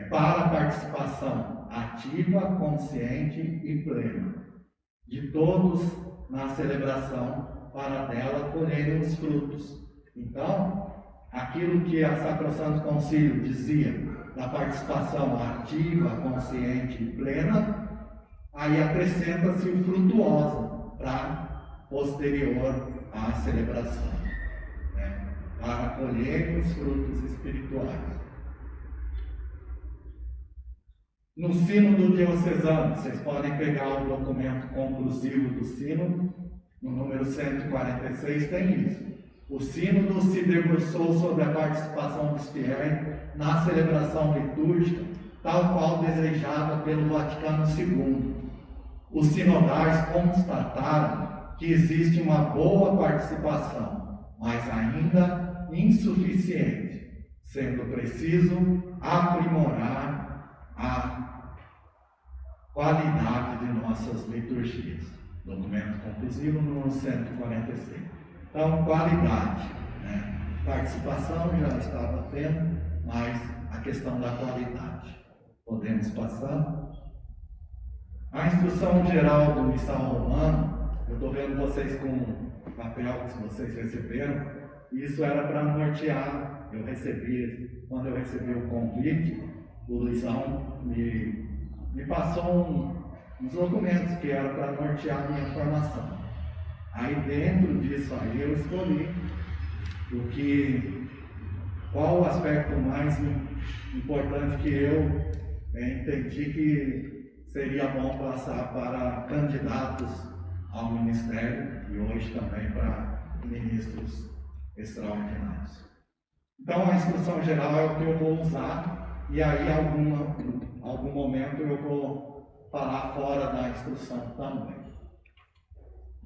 para a participação ativa, consciente e plena de todos na celebração, para dela colherem os frutos. Então, aquilo que a Sacrosanto Concílio dizia da participação ativa, consciente e plena, aí acrescenta-se o frutuosa para posterior à celebração, né? Para colher os frutos espirituais. No Sínodo Diocesano, vocês podem pegar o documento conclusivo do Sínodo, no número 146 tem isso. O Sínodo se debruçou sobre a participação dos fiéis na celebração litúrgica, tal qual desejada pelo Vaticano II. Os sinodais constataram que existe uma boa participação, mas ainda insuficiente, sendo preciso aprimorar a qualidade de nossas liturgias. Documento conclusivo número 146. Então, qualidade, né? Participação já estava tendo, mas a questão da qualidade. Podemos passar? A instrução geral do Missal Romano, eu estou vendo vocês com o papel que vocês receberam, isso era para nortear. Quando eu recebi o convite, o Luizão me passou uns documentos que era para nortear a minha formação. Aí dentro disso aí eu escolhi qual o aspecto mais importante que eu entendi que seria bom passar para candidatos ao ministério e hoje também para ministros extraordinários. Então a instrução geral é o que eu vou usar e aí algum momento eu vou falar fora da instrução também.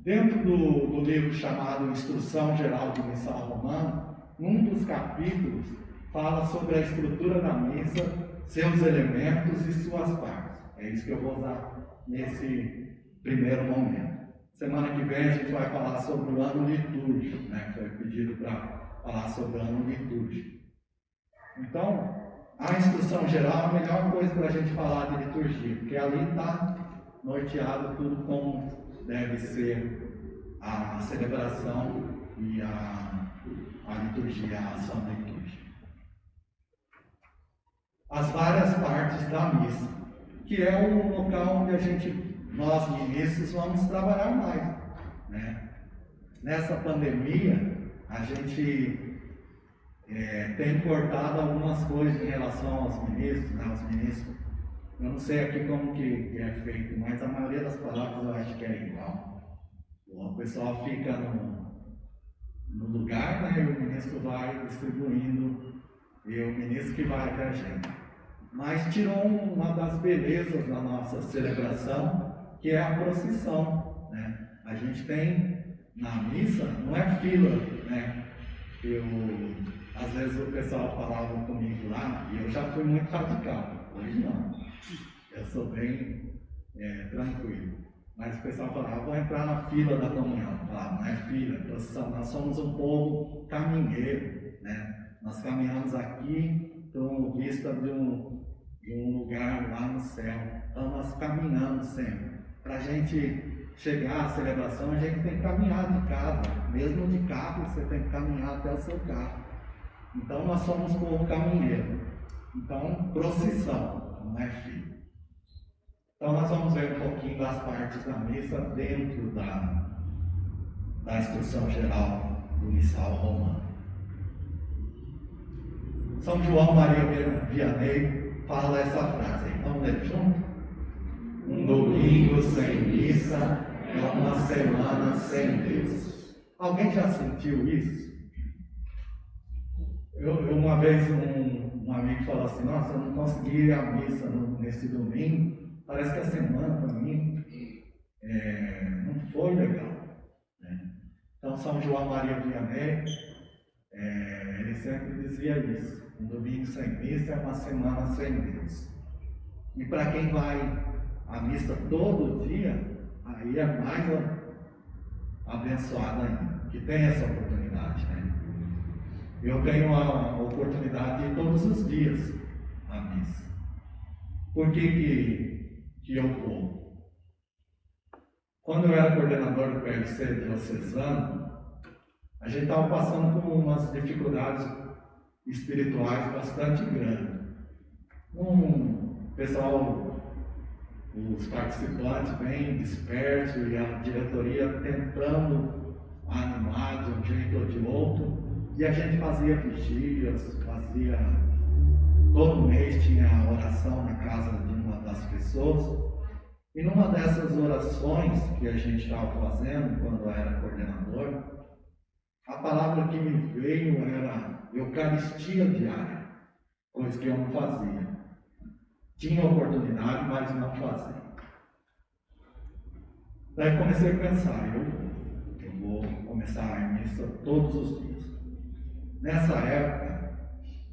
Dentro do livro chamado Instrução Geral do Missal Romano, num dos capítulos fala sobre a estrutura da missa, seus elementos e suas partes. É isso que eu vou usar nesse primeiro momento. Semana que vem a gente vai falar sobre o ano litúrgico, né? Foi pedido para falar sobre o ano litúrgico. Então, a instrução geral é a melhor coisa para a gente falar de liturgia, porque ali está norteado tudo como deve ser a celebração e a liturgia, a ação litúrgica. As várias partes da missa, que é o local onde nós ministros vamos trabalhar mais, né? Nessa pandemia, a gente tem cortado algumas coisas em relação aos ministros, né? Os ministros, eu não sei aqui como que é feito, mas a maioria das palavras eu acho que é igual. O pessoal fica no lugar, né? E o ministro vai distribuindo, e o ministro que vai até a gente. Mas tirou uma das belezas da nossa celebração, que é a procissão, né? A gente tem na missa, não é fila, né? Às vezes o pessoal falava comigo lá, e eu já fui muito radical, hoje não. Eu sou bem tranquilo. Mas o pessoal falava, vou entrar na fila da comunhão. Eu falava, não é fila, é procissão. Nós somos um povo caminheiro, né? Nós caminhamos aqui com vista de um lugar lá no céu. Então nós caminhamos sempre. Para a gente chegar à celebração, a gente tem que caminhar de casa. Mesmo de carro, você tem que caminhar até o seu carro. Então nós somos um povo caminheiro. Então, procissão, não é fila. Então nós vamos ver um pouquinho das partes da missa dentro da instrução geral do Missal Romano. São João Maria Vianney fala essa frase aí. Vamos ler junto? Um domingo sem missa é uma semana sem Deus. Alguém já sentiu isso? Uma vez um amigo falou assim: nossa, eu não consegui ir à missa nesse domingo, parece que a semana para mim não foi legal, né? Então São João Maria Vianney, ele sempre dizia isso: um domingo sem missa é uma semana sem Deus. E para quem vai à missa todo dia, aí é mais abençoado ainda, que tem essa oportunidade, né? Eu tenho a oportunidade de ir todos os dias à missa. Por que eu vou? Quando eu era coordenador do PLC diocesano, a gente estava passando por umas dificuldades espirituais bastante grandes. Pessoal, os participantes bem dispersos e a diretoria tentando animar de um jeito ou de outro. E a gente fazia vigílias, todo mês tinha oração na casa de uma das pessoas. E numa dessas orações que a gente estava fazendo, quando eu era coordenador, a palavra que me veio era Eucaristia diária, coisa que eu não fazia. Tinha oportunidade, mas não fazia. Daí comecei a pensar, eu vou começar a missa todos os dias. Nessa época,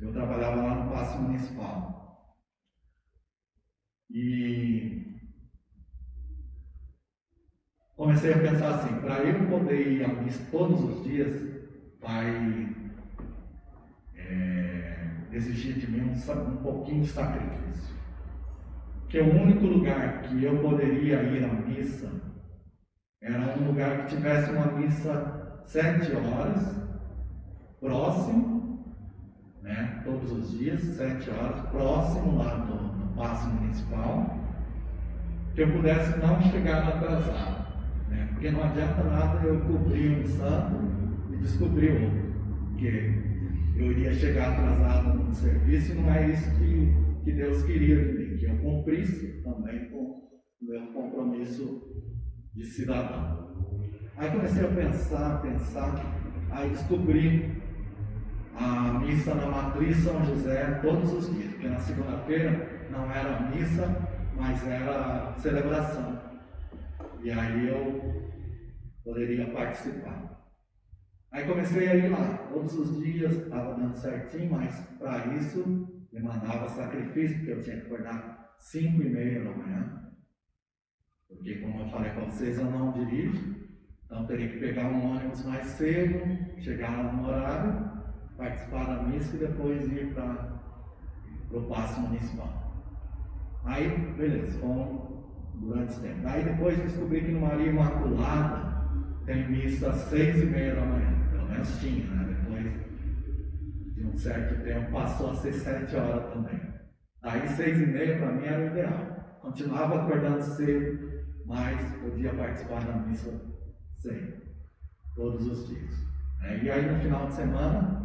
eu trabalhava lá no Paço Municipal. E comecei a pensar assim: para eu poder ir à missa todos os dias, vai exigir de mim um pouquinho de sacrifício. Porque o único lugar que eu poderia ir à missa era um lugar que tivesse uma missa 7 horas, próximo, né, todos os dias, 7 horas, próximo lá no Paço Municipal, que eu pudesse não chegar atrasado, né, porque não adianta nada eu cobrir um santo e descobrir outro, porque eu iria chegar atrasado no serviço e não é isso que Deus queria de mim, que eu cumprisse também com o meu compromisso de cidadão. Aí comecei a pensar, aí descobri a missa na Matriz São José todos os dias, porque na segunda-feira não era missa, mas era celebração. E aí eu poderia participar. Aí comecei a ir lá todos os dias, estava dando certinho, mas para isso demandava sacrifício, porque eu tinha que acordar 5h30 da manhã. Porque, como eu falei para vocês, eu não dirijo, então eu teria que pegar um ônibus mais cedo, chegar lá no horário, participar da missa e depois ir para o Paço Municipal. Aí, beleza, fomos durante esse tempo. Aí depois descobri que no Maria Imaculada tem missa às 6h30 da manhã, pelo menos tinha, né? Depois de um certo tempo passou a ser 7 horas também. Aí 6h30 para mim era o ideal. Continuava acordando cedo, mas podia participar da missa sempre, todos os dias. E aí no final de semana,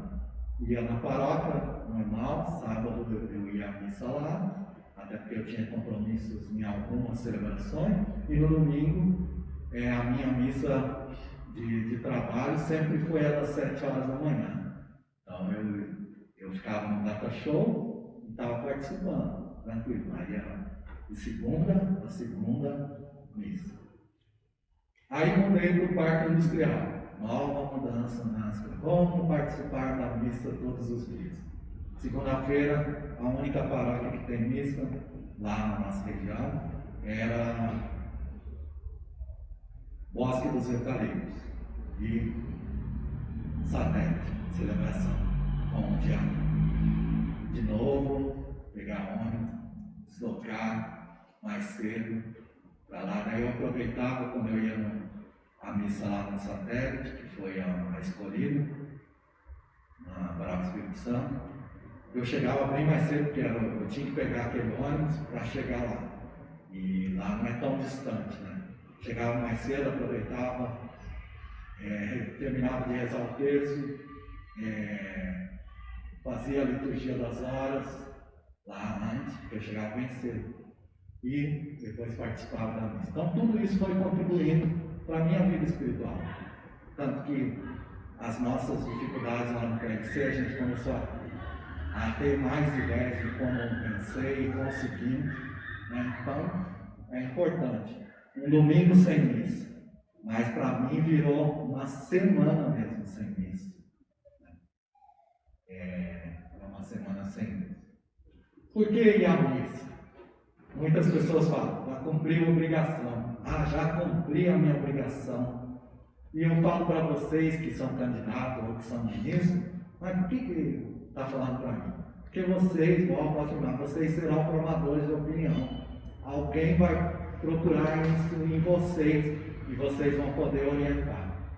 ia na paróquia, normal, sábado eu ia à missa lá, até porque eu tinha compromissos em algumas celebrações, e no domingo, a minha missa de trabalho sempre foi às 7 horas da manhã. Então eu ficava no data show e estava participando, tranquilo. Aí era de segunda a segunda missa. Aí mudei para o Parque Industrial. Nova mudança nas coisas. Vamos participar da missa todos os dias. Segunda-feira, a única paróquia que tem missa lá na nossa região era Bosque dos Eucaliptos e Satélite, celebração com o diabo. De novo, pegar ônibus, deslocar mais cedo para lá. Daí eu aproveitava quando eu ia à missa lá no Satélite, que foi a escolhida, na Brava Espírito Santo. Eu chegava bem mais cedo, porque eu tinha que pegar aquele ônibus para chegar lá. E lá não é tão distante, né? Chegava mais cedo, aproveitava, terminava de rezar o terço, fazia a liturgia das horas lá antes, porque eu chegava bem cedo. E depois participava da missa. Então tudo isso foi contribuindo para a minha vida espiritual. Tanto que as nossas dificuldades lá no CRC, a gente começou a ter mais ideias de como vencer e conseguimos. Né? Então é importante. Um domingo sem missa, mas para mim virou uma semana mesmo sem missa. É uma semana sem missa. Por que ir à missa? Muitas pessoas falam, já cumpri a obrigação. Já cumpri a minha obrigação. E eu falo para vocês que são candidatos ou que são ministros, mas por que está falando para mim? Porque vocês vão afirmar, vocês serão formadores de opinião. Alguém vai procurar isso em vocês e vocês vão poder orientar.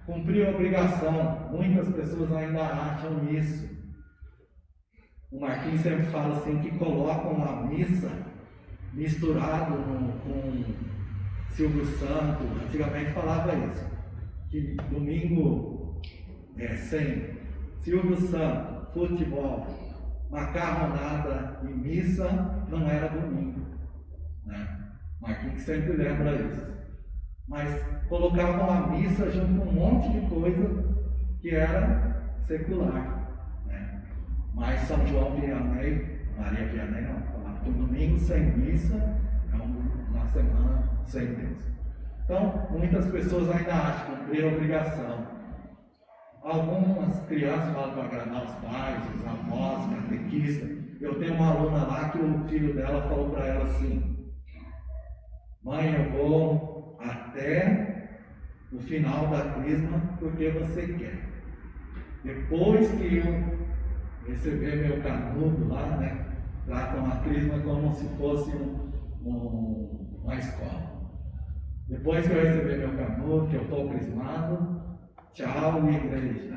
Cumprir a obrigação, muitas pessoas ainda acham isso. O Marquinhos sempre fala assim que colocam a missa misturado com Silvio Santos. Antigamente falava isso, que domingo sem Silvio Santos, futebol, macarronada e missa não era domingo, né? Marquinhos sempre lembra isso. Mas colocavam a missa junto com um monte de coisa que era secular, né? Mas São João Vianney, Maria Vianney não, falava que um domingo sem missa é uma semana sem Deus. Então, muitas pessoas ainda acham cumprir a obrigação. Algumas crianças falam para agradar os pais, os avós, catequistas. Eu tenho uma aluna lá que o filho dela falou para ela assim: mãe, eu vou até o final da crisma porque você quer. Depois que eu receber meu canudo lá, né, tratam a crisma como se fosse uma escola. Depois que eu receber meu canudo, que eu estou crismado, tchau, igreja.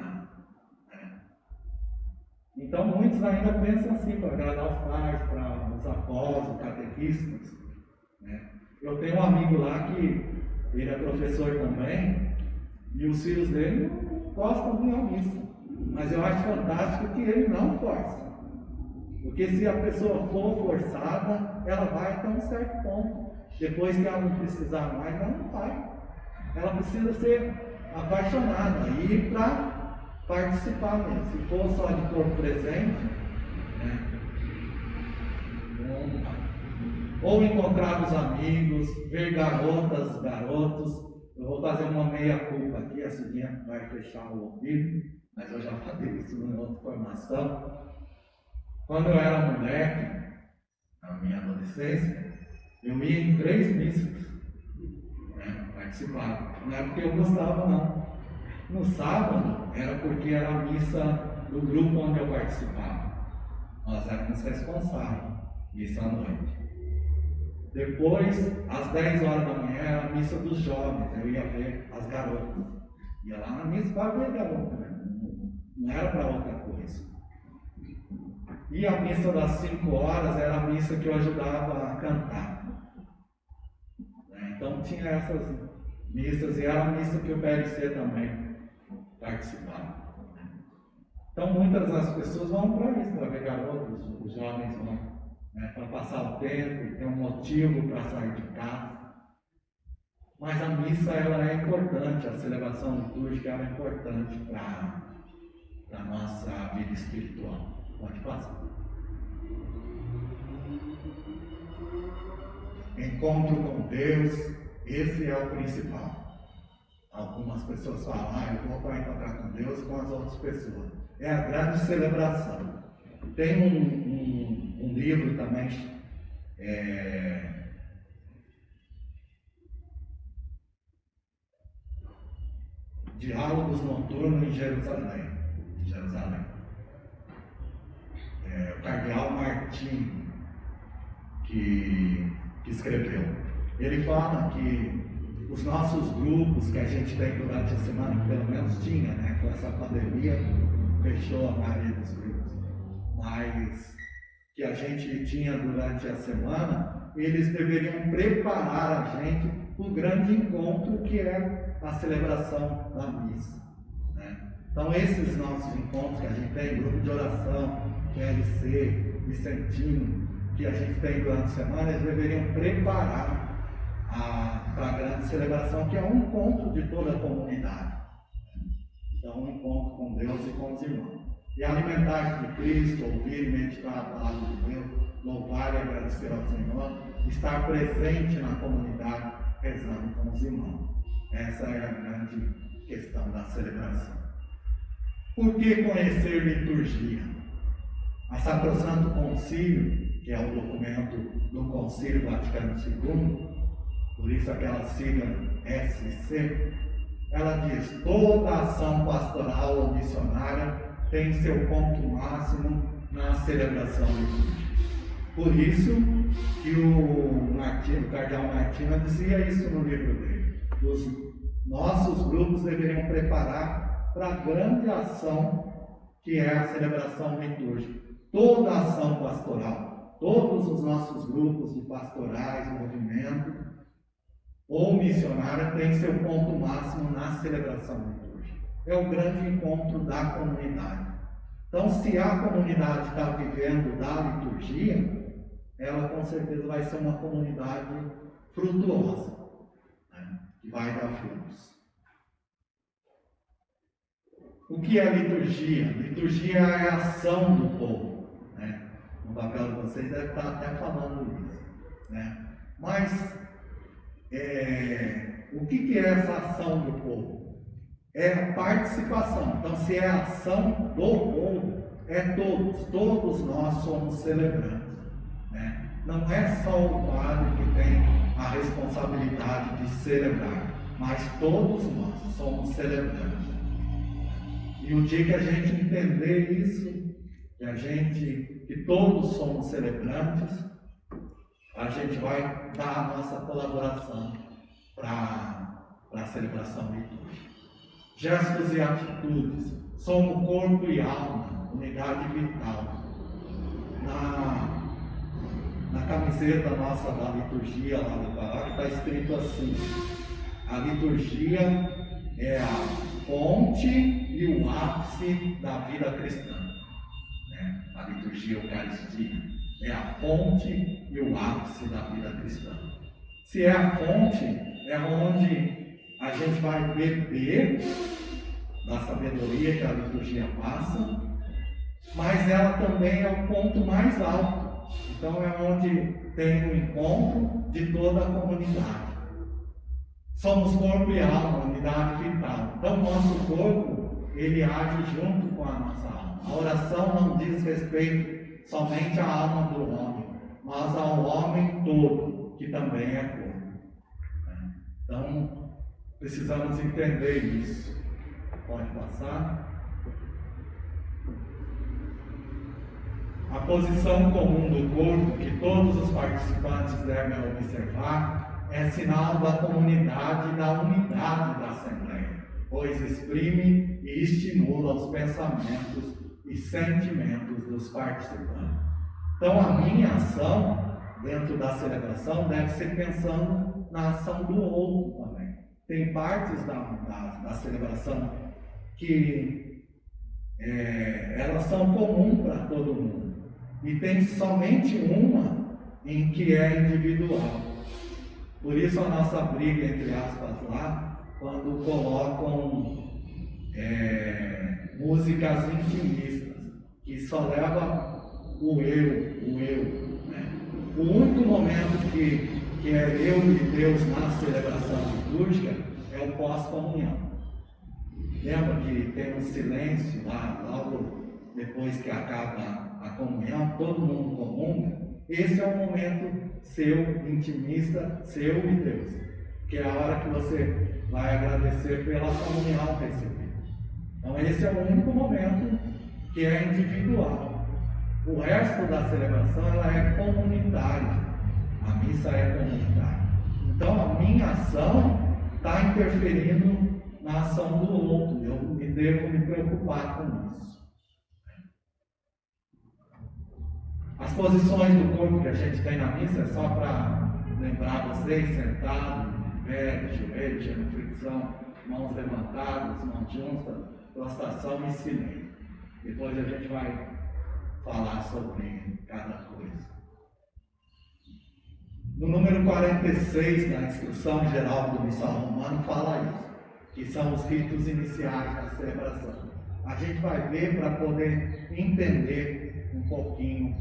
Então muitos ainda pensam assim, para agradar os pais, para os avós, os catequistas, né? Eu tenho um amigo lá que ele é professor também, e os filhos dele não gostam de ir à missa. Mas eu acho fantástico que ele não força. Porque se a pessoa for forçada, ela vai até um certo ponto. Depois que ela não precisar mais, ela não vai. Ela precisa ser apaixonada, ir para participar mesmo. Se for só de corpo presente, né? Ou encontrar os amigos, ver garotas, garotos. Eu vou fazer uma meia-culpa aqui, a Cidinha vai fechar o ouvido, mas eu já falei isso em outra formação. Quando eu era moleque, na minha adolescência, eu ia em 3 missas, né, participar. Não é porque eu gostava, não. No sábado, era porque era a missa do grupo onde eu participava. Nós éramos responsáveis, missa à noite. Depois, às 10 horas da manhã, era a missa dos jovens, eu ia ver as garotas. Ia lá na missa para ver garota, né? Não era para outra coisa. E a missa das 5 horas era a missa que eu ajudava a cantar. Então tinha essas missas, e era a missa que o PLC também participava. Então muitas das pessoas vão para isso, para ver garotos, os jovens vão, né, para passar o tempo, ter um motivo para sair de casa. Mas a missa ela é importante, a celebração litúrgica ela é importante para a nossa vida espiritual. Pode passar. Encontro com Deus, esse é o principal. Algumas pessoas falam, eu vou para encontrar com Deus com as outras pessoas. É a grande celebração. Tem um livro também, Diálogos Noturnos em Jerusalém. O cardeal Martim que escreveu. Ele fala que os nossos grupos que a gente tem durante a semana, pelo menos tinha, né, com essa pandemia, fechou a maioria dos grupos, mas que a gente tinha durante a semana, eles deveriam preparar a gente para o grande encontro que é a celebração da missa, né? Então esses nossos encontros que a gente tem, grupo de oração, PLC, Vicentino, que a gente tem durante a semana, eles deveriam preparar para a grande celebração, que é um encontro de toda a comunidade. Então, um encontro com Deus e com os irmãos. E alimentar-se de Cristo, ouvir e meditar a palavra de Deus, louvar e agradecer ao Senhor, estar presente na comunidade, rezando com os irmãos. Essa é a grande questão da celebração. Por que conhecer liturgia? A Sacrosanto Concílio, que é o documento do Concílio Vaticano II, por isso aquela sigla SC, ela diz: toda ação pastoral ou missionária tem seu ponto máximo na celebração litúrgica. Por isso que o cardeal Martina dizia isso no livro dele. Os nossos grupos deveriam preparar para a grande ação que é a celebração litúrgica. Toda ação pastoral, todos os nossos grupos de pastorais, movimento ou missionária tem seu ponto máximo na celebração litúrgica. É o grande encontro da comunidade. Então, se a comunidade está vivendo da liturgia, ela com certeza vai ser uma comunidade frutuosa, né? Que vai dar frutos. O que é liturgia? Liturgia é a ação do povo, né? No papel de vocês deve estar até falando isso, né? Mas o que é essa ação do povo? É a participação. Então, se é a ação do povo, é todos nós somos celebrantes, né? Não é só o padre que tem a responsabilidade de celebrar, mas todos nós somos celebrantes. E o dia que a gente entender isso, que todos somos celebrantes, a gente vai dar a nossa colaboração para a celebração litúrgica. Gestos e atitudes, somos corpo e alma, unidade vital. Na camiseta nossa da liturgia lá do paróquio está escrito assim: a liturgia é a fonte e o ápice da vida cristã, né? A liturgia e a Eucaristia é a fonte e o ápice da vida cristã. Se é a fonte, é onde a gente vai beber da sabedoria que a liturgia passa, mas ela também é o ponto mais alto. Então é onde tem o encontro de toda a comunidade. Somos corpo e alma, unidade vital. Então nosso corpo, ele age junto com a nossa alma. A oração não diz respeito somente à alma do homem, mas ao homem todo, que também é corpo. Então, precisamos entender isso. Pode passar. A posição comum do corpo, que todos os participantes devem observar, é sinal da comunidade e da unidade da Assembleia, pois exprime e estimula os pensamentos e sentimentos dos participantes. Então, a minha ação dentro da celebração deve ser pensando na ação do outro também. Tem partes da celebração que elas são comuns para todo mundo, e tem somente uma em que é individual. Por isso a nossa briga, entre aspas, lá, quando colocam músicas intimistas, que só leva o eu, né? O único momento que é eu e Deus na celebração litúrgica é o pós-comunhão. Lembra que tem um silêncio lá, logo depois que acaba a comunhão, todo mundo comunga? Esse é o momento seu, intimista, seu e Deus, que é a hora que você vai agradecer pela comunhão recebida. Então esse é o único momento que é individual. O resto da celebração ela é comunitária. A missa é comunitária. Então a minha ação está interferindo na ação do outro. Eu devo me preocupar com isso. As posições do corpo que a gente tem na missa é só para lembrar vocês: sentado, de pé, de joelho, genuflexão, mãos levantadas, mãos juntas, prostração e silêncio. Depois a gente vai falar sobre cada coisa. No número 46 da Instrução Geral do Missal Romano fala isso, que são os ritos iniciais da celebração. A gente vai ver para poder entender um pouquinho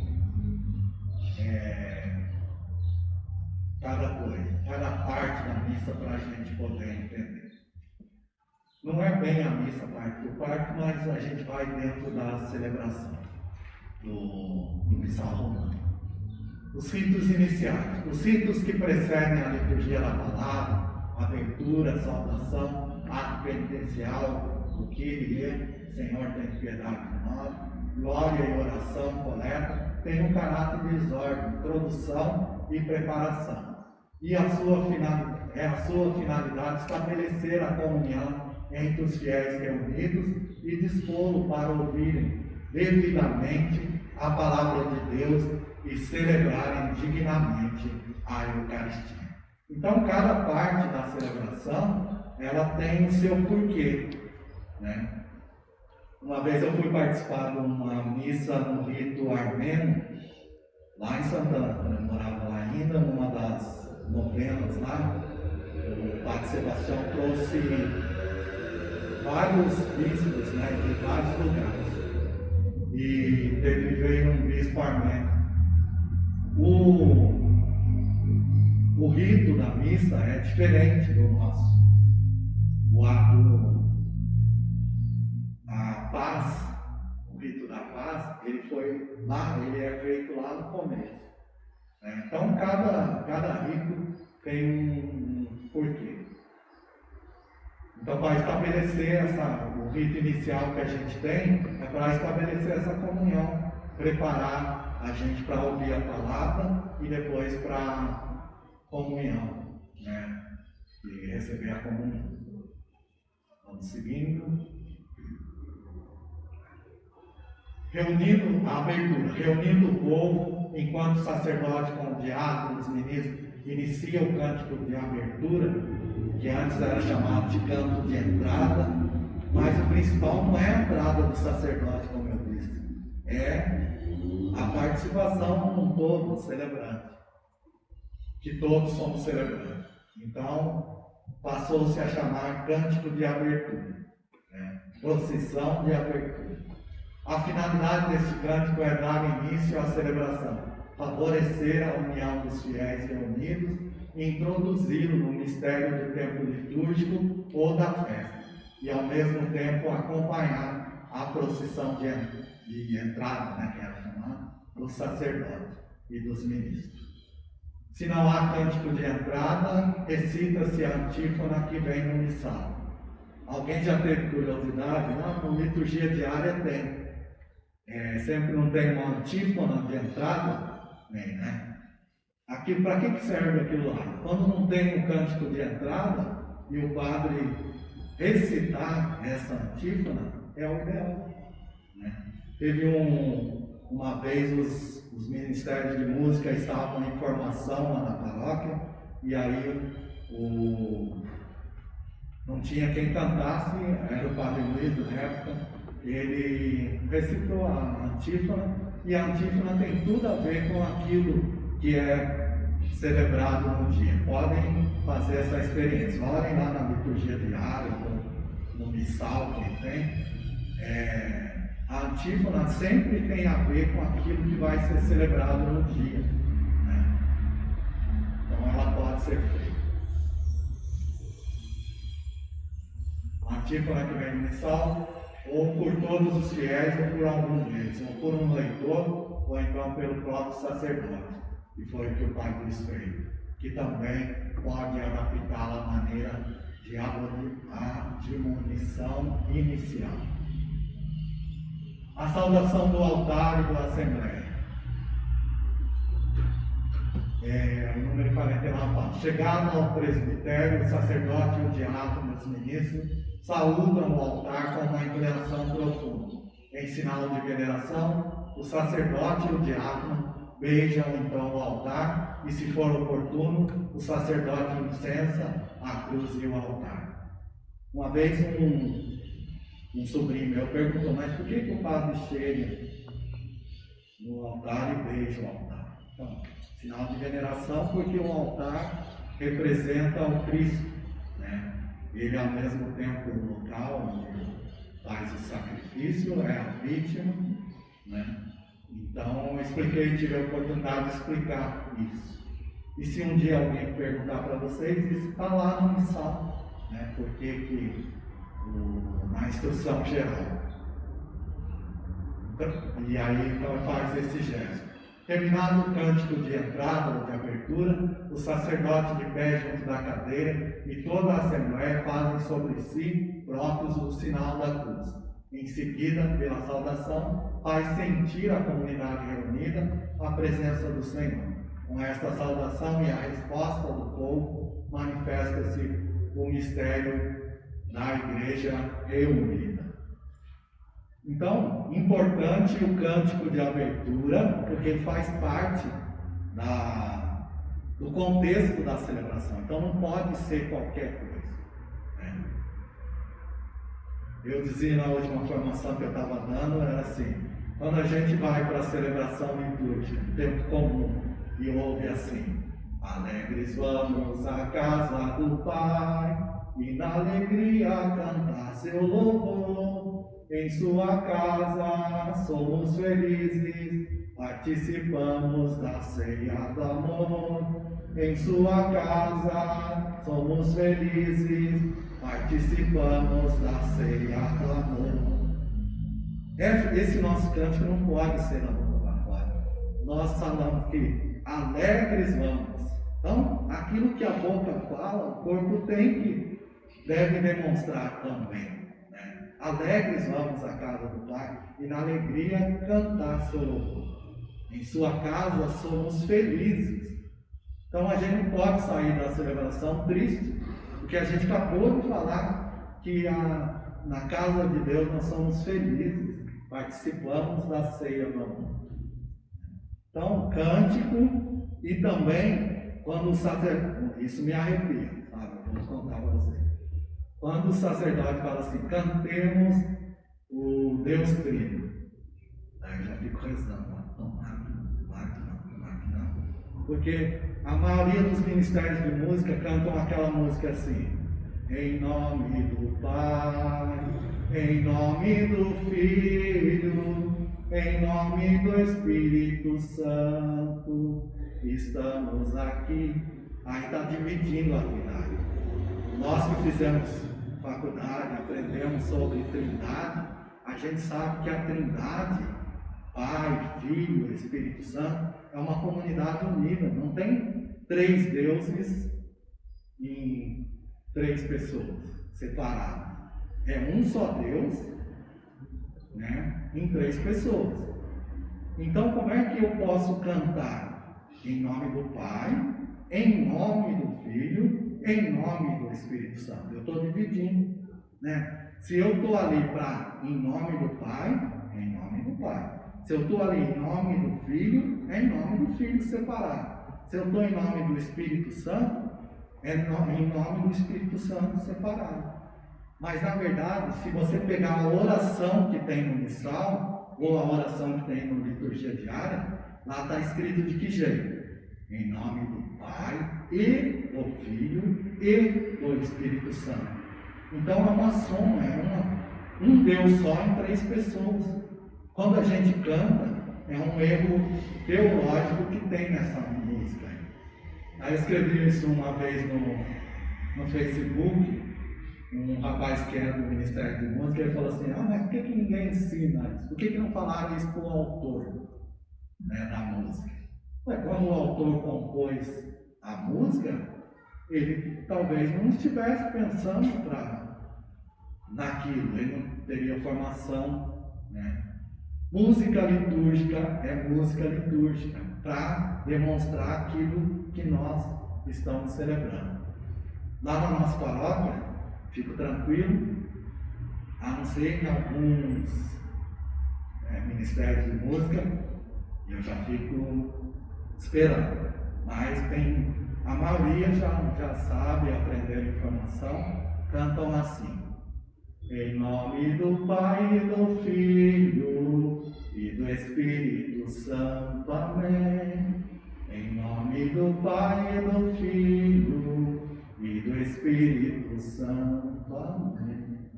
cada coisa, cada parte da missa para a gente poder entender. Não é bem a missa parte por parte, mas a gente vai dentro da celebração do Missal Romano. Os ritos iniciais, os ritos que precedem a liturgia da palavra, abertura, saudação, ato penitencial, o Kyrie, Senhor tem piedade de nós, glória e oração, coleta, tem um caráter de desordem, introdução e preparação. E a sua finalidade estabelecer a comunhão entre os fiéis reunidos e dispô-lo para ouvirem devidamente a palavra de Deus e celebrarem dignamente a Eucaristia. Então, cada parte da celebração, ela tem o seu porquê, né? Uma vez eu fui participar de uma missa no rito armênio, lá em Santana, quando eu morava lá ainda, numa das novenas lá, o Padre Sebastião trouxe vários bispos, né, de vários lugares, e veio um bispo armênio. O rito da missa é diferente do nosso. A paz, o rito da paz, ele é feito lá no começo. Né? Então cada rito tem um porquê. Então, para estabelecer o rito inicial que a gente tem, é para estabelecer essa comunhão, preparar a gente para ouvir a palavra e depois para a comunhão, né? E receber a comunhão. Vamos seguindo. Reunindo a abertura, reunindo o povo, enquanto o sacerdote com o diácono, os ministros, inicia o cântico de abertura, que antes era chamado de canto de entrada, mas o principal não é a entrada do sacerdote, como eu disse, é a participação como um todo, celebrante, que todos somos celebrantes. Então, passou-se a chamar cântico de abertura, né? Procissão de abertura. A finalidade desse cântico é dar início à celebração, favorecer a união dos fiéis reunidos e introduzi-lo no mistério do tempo litúrgico ou da festa, e ao mesmo tempo acompanhar a procissão de entrada, né, que era chamada, dos sacerdotes e dos ministros. Se não há cântico de entrada, recita-se a antífona que vem no missal. Alguém já teve curiosidade? Não, na liturgia diária tem. Sempre não tem uma antífona de entrada, né? Aqui, para que serve aquilo lá? Quando não tem um cântico de entrada e o padre recitar essa antífona, é o ideal, né? Teve uma vez os ministérios de música estavam em formação lá na paróquia, e aí não tinha quem cantasse, era o padre Luiz da época. Ele recitou a antífona, e a antífona tem tudo a ver com aquilo que é celebrado no dia. Podem fazer essa experiência, olhem lá na liturgia diária, no missal que tem. A antífona sempre tem a ver com aquilo que vai ser celebrado no dia, né? Então ela pode ser feita. A antífona que vem no missal, ou por todos os fiéis, ou por algum deles, ou por um leitor, ou então pelo próprio sacerdote. E foi o que o Pai Luiz fez, que também pode adaptar a maneira de admonição inicial. A saudação do altar e da Assembleia. O número 49 fala: chegado ao presbitério, o sacerdote e o diácono e os ministros saúdam o altar com uma inclinação profunda. Em sinal de veneração, o sacerdote e o diácono beijam então o altar e, se for oportuno, o sacerdote incensa a cruz e o altar. Uma vez um sobrinho meu perguntou: mas por que o padre chega no altar e beija o altar. Então, sinal de veneração, porque o altar representa o Cristo, né? Ele, ao mesmo tempo, o local onde faz o sacrifício, é a vítima, né? Então, eu expliquei, tive a oportunidade de explicar isso. E se um dia alguém perguntar para vocês, isso está lá no missal, né? Porque na instrução geral. E aí então faz esse gesto. Terminado o cântico de entrada ou de abertura, o sacerdote de pé junto da cadeira e toda a assembleia fazem sobre si próprios o sinal da cruz. Em seguida, pela saudação, faz sentir a comunidade reunida a presença do Senhor. Com esta saudação e a resposta do povo, manifesta-se o mistério da igreja reunida. Então, importante o cântico de abertura, porque ele faz parte do contexto da celebração. Então, não pode ser qualquer coisa, né? Eu dizia na última formação que eu estava dando, era assim: quando a gente vai para a celebração litúrgica, no tempo comum, e ouve assim: alegres vamos à casa do Pai, e na alegria cantar seu louvor. Em sua casa somos felizes, participamos da ceia do amor. Em sua casa somos felizes, participamos da ceia do amor. Esse nosso cântico não pode ser na boca para fora. Nós falamos que alegres vamos. Então, aquilo que a boca fala, o corpo deve demonstrar também. Alegres vamos à casa do Pai e na alegria cantar seu louvor. Em sua casa somos felizes. Então a gente não pode sair da celebração triste, porque a gente acabou de falar que na casa de Deus nós somos felizes, participamos da ceia do amor. Então, cântico e também quando o sacerdote, isso me arrepia, sabe? Eu vou contar para vocês. Quando o sacerdote fala assim, cantemos o Deus Trino, aí eu já fico rezando, não, porque a maioria dos ministérios de música cantam aquela música assim: em nome do Pai, em nome do Filho, em nome do Espírito Santo, estamos aqui. Aí está dividindo a unidade. Nós que fizemos faculdade, aprendemos sobre Trindade, a gente sabe que a Trindade, Pai, Filho, Espírito Santo, é uma comunidade unida. Não tem 3 deuses em 3 pessoas separadas. É um só Deus, né, em 3 pessoas. Então, como é que eu posso cantar em nome do Pai, em nome do Filho, em nome do Espírito Santo? Eu estou dividindo, né? Se eu estou ali em nome do Pai, é em nome do Pai. Se eu estou ali em nome do Filho, é em nome do Filho separado. Se eu estou em nome do Espírito Santo, é em nome do Espírito Santo separado. Mas na verdade, se você pegar a oração que tem no missal, ou a oração que tem no liturgia diária, lá está escrito de que jeito? Em nome do Pai e do Filho e do Espírito Santo. Então é uma soma, é um Deus só em 3 pessoas. Quando a gente canta, é um erro teológico que tem nessa música. Aí eu escrevi isso uma vez no Facebook. Um rapaz que era do Ministério de Música, ele falou assim: mas por que ninguém ensina isso? Por que não falaram isso para o autor, né, da música? Quando o autor compôs a música, ele talvez não estivesse pensando naquilo, ele não teria formação, né? Música litúrgica é música litúrgica para demonstrar aquilo que nós estamos celebrando. Lá na nossa paróquia, fico tranquilo, a não ser em alguns ministérios de música, eu já fico esperando. Mas a maioria já sabe, aprender informação, cantam assim: em nome do Pai e do Filho e do Espírito Santo, amém. Em nome do Pai, e do Filho e do Espírito Santo, amém.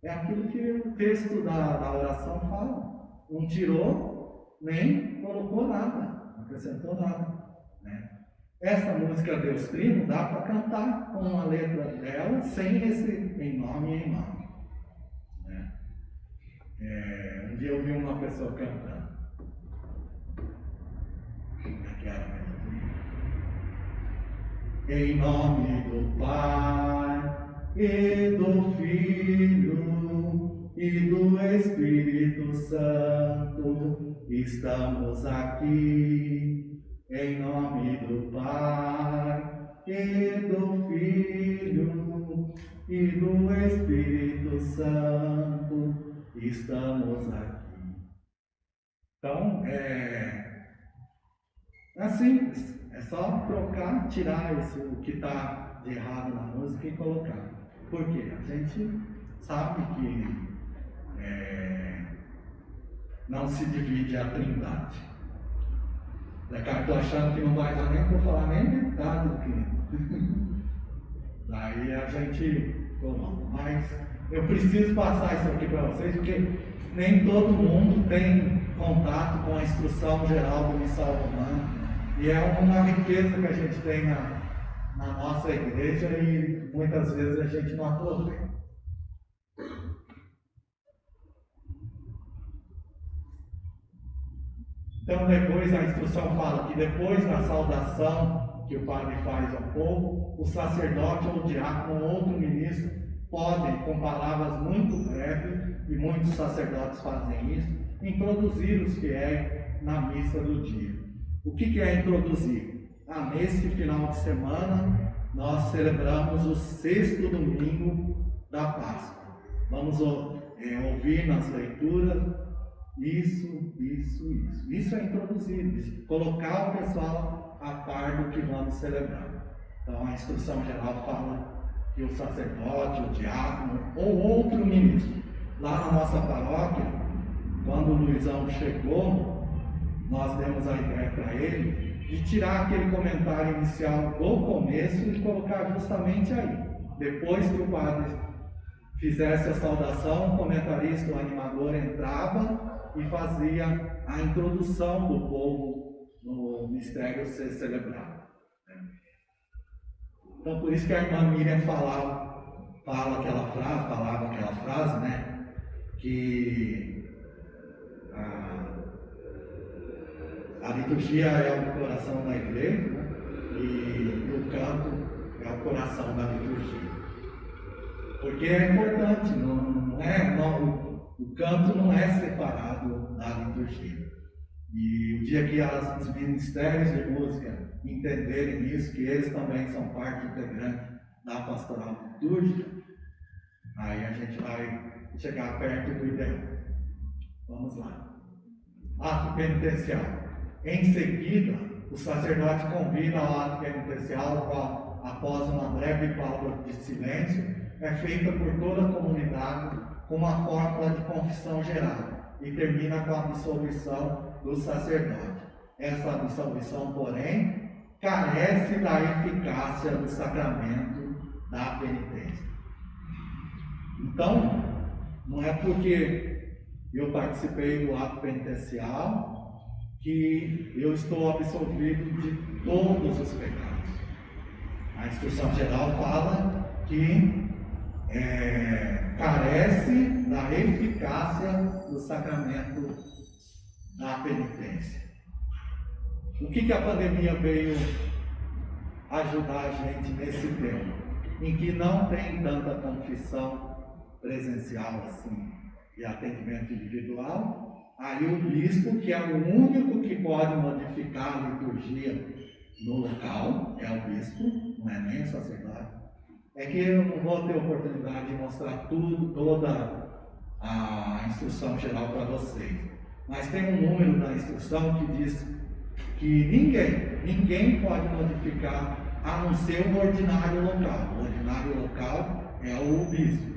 É aquilo que o texto da oração fala. Não tirou, nem colocou nada, não acrescentou nada, né? Essa música Deus Trino dá para cantar com a letra dela sem esse em nome e em nome, né? Um dia eu vi uma pessoa cantando. Em nome do Pai e do Filho e do Espírito Santo, estamos aqui. Em nome do Pai e do Filho e do Espírito Santo, estamos aqui. Então, é simples. É só trocar, tirar o que está de errado na música e colocar. Por quê? A gente sabe que não se divide a Trindade. Daqui estou achando que não vai dar nem para falar nem metade do que. Daí a gente mas eu preciso passar isso aqui para vocês, porque nem todo mundo tem contato com a instrução geral do Missal Romano. E é uma riqueza que a gente tem na nossa igreja e muitas vezes a gente não aproveita. Então, depois a instrução fala que depois da saudação que o padre faz ao povo, o sacerdote ou o diácono ou outro ministro podem, com palavras muito breves, e muitos sacerdotes fazem isso, introduzir os fiéis na missa do dia. O que é introduzir? Nesse final de semana, nós celebramos o 6º domingo da Páscoa. Vamos ouvir nas leituras isso. Isso é introduzir, colocar o pessoal a par do que vamos celebrar. Então, a instrução geral fala que o sacerdote, o diácono ou outro ministro. Lá na nossa paróquia, quando o Luizão chegou, nós demos a ideia para ele de tirar aquele comentário inicial do começo e colocar justamente aí. Depois que o padre fizesse a saudação, o comentarista, o animador, entrava e fazia a introdução do povo no mistério ser celebrado. Então, por isso que a irmã Miriam falava aquela frase, né? Que a liturgia é o coração da igreja, né? E o canto é o coração da liturgia. Porque é importante, o canto não é separado da liturgia. E o dia que os ministérios de música entenderem isso, que eles também são parte integrante da pastoral litúrgica, aí a gente vai chegar perto do ideal. Vamos lá. Ato penitencial. Em seguida, o sacerdote convida ao ato penitencial, qual, após uma breve pausa de silêncio, é feita por toda a comunidade com uma fórmula de confissão geral e termina com a absolvição do sacerdote. Essa absolvição, porém, carece da eficácia do sacramento da penitência. Então, não é porque eu participei do ato penitencial que eu estou absolvido de todos os pecados. A instrução geral fala que carece da eficácia do sacramento da penitência. O que a pandemia veio ajudar a gente nesse tempo, em que não tem tanta confissão presencial assim e atendimento individual? Aí o bispo, que é o único que pode modificar a liturgia no local, é o bispo, não é nem o sacerdote. É que eu não vou ter oportunidade de mostrar toda a instrução geral para vocês. Mas tem um número da instrução que diz que ninguém pode modificar a não ser o ordinário local. O ordinário local é o bispo,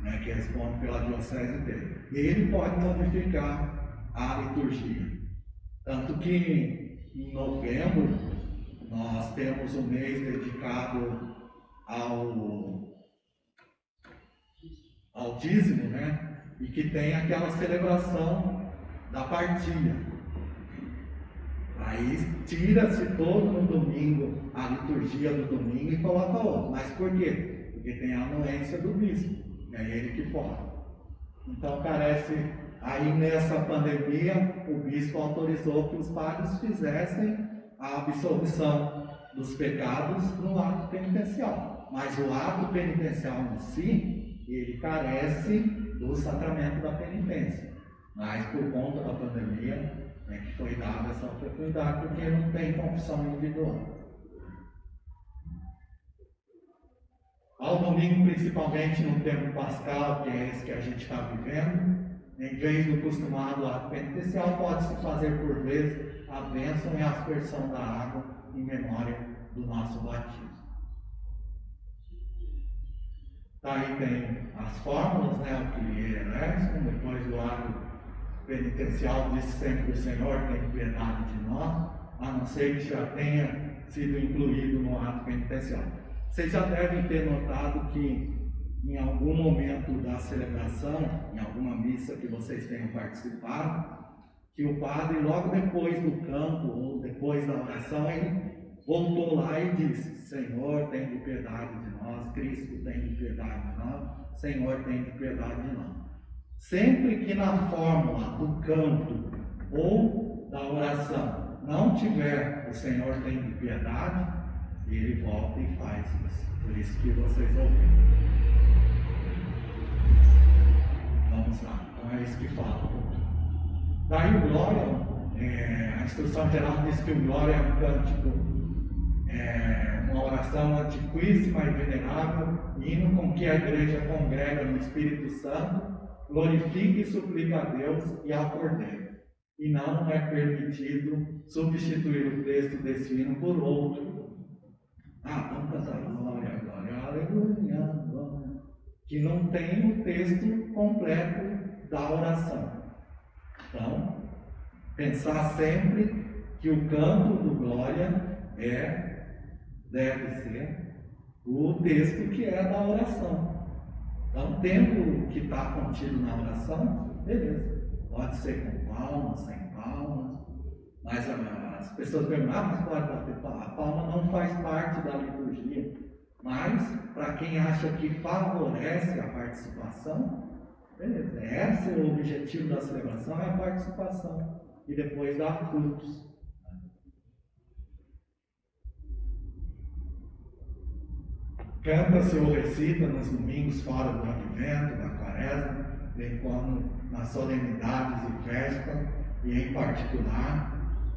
né, que responde pela diocese dele. Ele pode modificar a liturgia. Tanto que em novembro nós temos um mês dedicado ao dízimo, né? E que tem aquela celebração da partilha. Aí tira-se todo no domingo a liturgia do domingo e coloca outro. Mas por quê? Porque tem a anuência do bispo, é ele que pode. Então carece, aí nessa pandemia, o bispo autorizou que os padres fizessem a absolvição dos pecados no ato penitencial. Mas o ato penitencial em si, ele carece do sacramento da penitência. Mas por conta da pandemia, é que foi dada essa oportunidade, porque não tem confissão individual. Ao domingo, principalmente no tempo pascal, que é esse que a gente está vivendo, em vez do costumado ato penitencial, pode-se fazer por vezes a bênção e a aspersão da água em memória do nosso batismo. Daí tem as fórmulas, né? O que é depois do ato penitencial diz sempre o Senhor tem piedade de nós, a não ser que já tenha sido incluído no ato penitencial. Vocês já devem ter notado que em algum momento da celebração, em alguma missa que vocês tenham participado, que o padre logo depois do canto ou depois da oração, ele voltou lá e disse: Senhor tem de piedade de nós, Cristo tem de piedade de nós, Senhor tem de piedade de nós. Sempre que na fórmula do canto ou da oração não tiver o Senhor tem de piedade, ele volta e faz isso. Por isso que vocês ouviram. Vamos lá, então é isso que fala. Daí o Glória, a instrução geral diz que o Glória é um cântico, uma oração antiquíssima e venerável, hino com que a igreja congrega no Espírito Santo, glorifica e suplica a Deus e ao Cordeiro. E não é permitido substituir o texto desse hino por outro. Vamos cantar glória, glória, aleluia, glória. Que não tem o texto completo da oração. Então, pensar sempre que o canto do glória deve ser o texto que é da oração. Então, tendo o que está contido na oração, beleza. Pode ser com palmas, sem palmas. Mas as pessoas perguntam, mas pode bater palma. A palma não faz parte da liturgia. Mas, para quem acha que favorece a participação, beleza. Esse é o objetivo da celebração, é a participação. E depois dá frutos. Canta-se ou recita nos domingos fora do advento, da quaresma, bem como nas solenidades e festas, e em particular,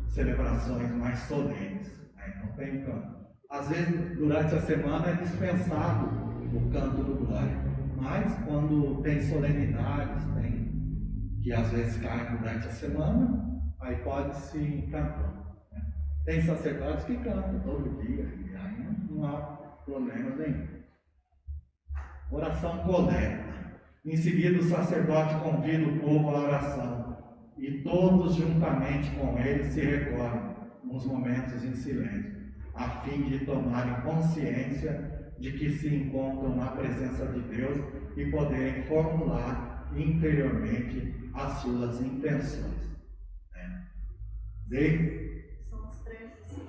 celebrações mais solenes. Aí não tem canto. Às vezes, durante a semana é dispensado o canto do glória, mas quando tem solenidades, que às vezes caem durante a semana, aí pode-se cantar. Tem sacerdotes que cantam todo dia, e aí não há problema nenhum. Oração coleta. Em seguida, o sacerdote convida o povo à oração e todos juntamente com ele se recolhem nos momentos em silêncio, a fim de tomarem consciência de que se encontram na presença de Deus e poderem formular interiormente as suas intenções. São as preces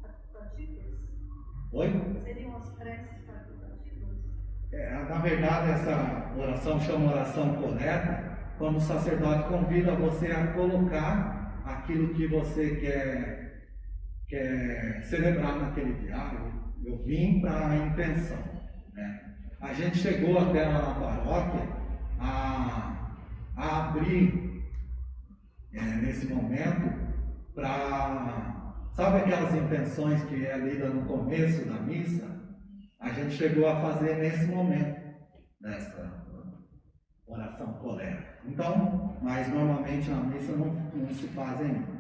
facultativas? Oi? Seriam as preces facultativas? Na verdade, essa oração chama oração coleta, quando o sacerdote convida você a colocar aquilo que você quer celebrar naquele dia. Eu vim para a intenção. A gente chegou até lá na paróquia a abrir nesse momento para, sabe aquelas intenções que é lida no começo da missa? A gente chegou a fazer nesse momento dessa oração coleta. Então, mas normalmente na missa não se faz ainda.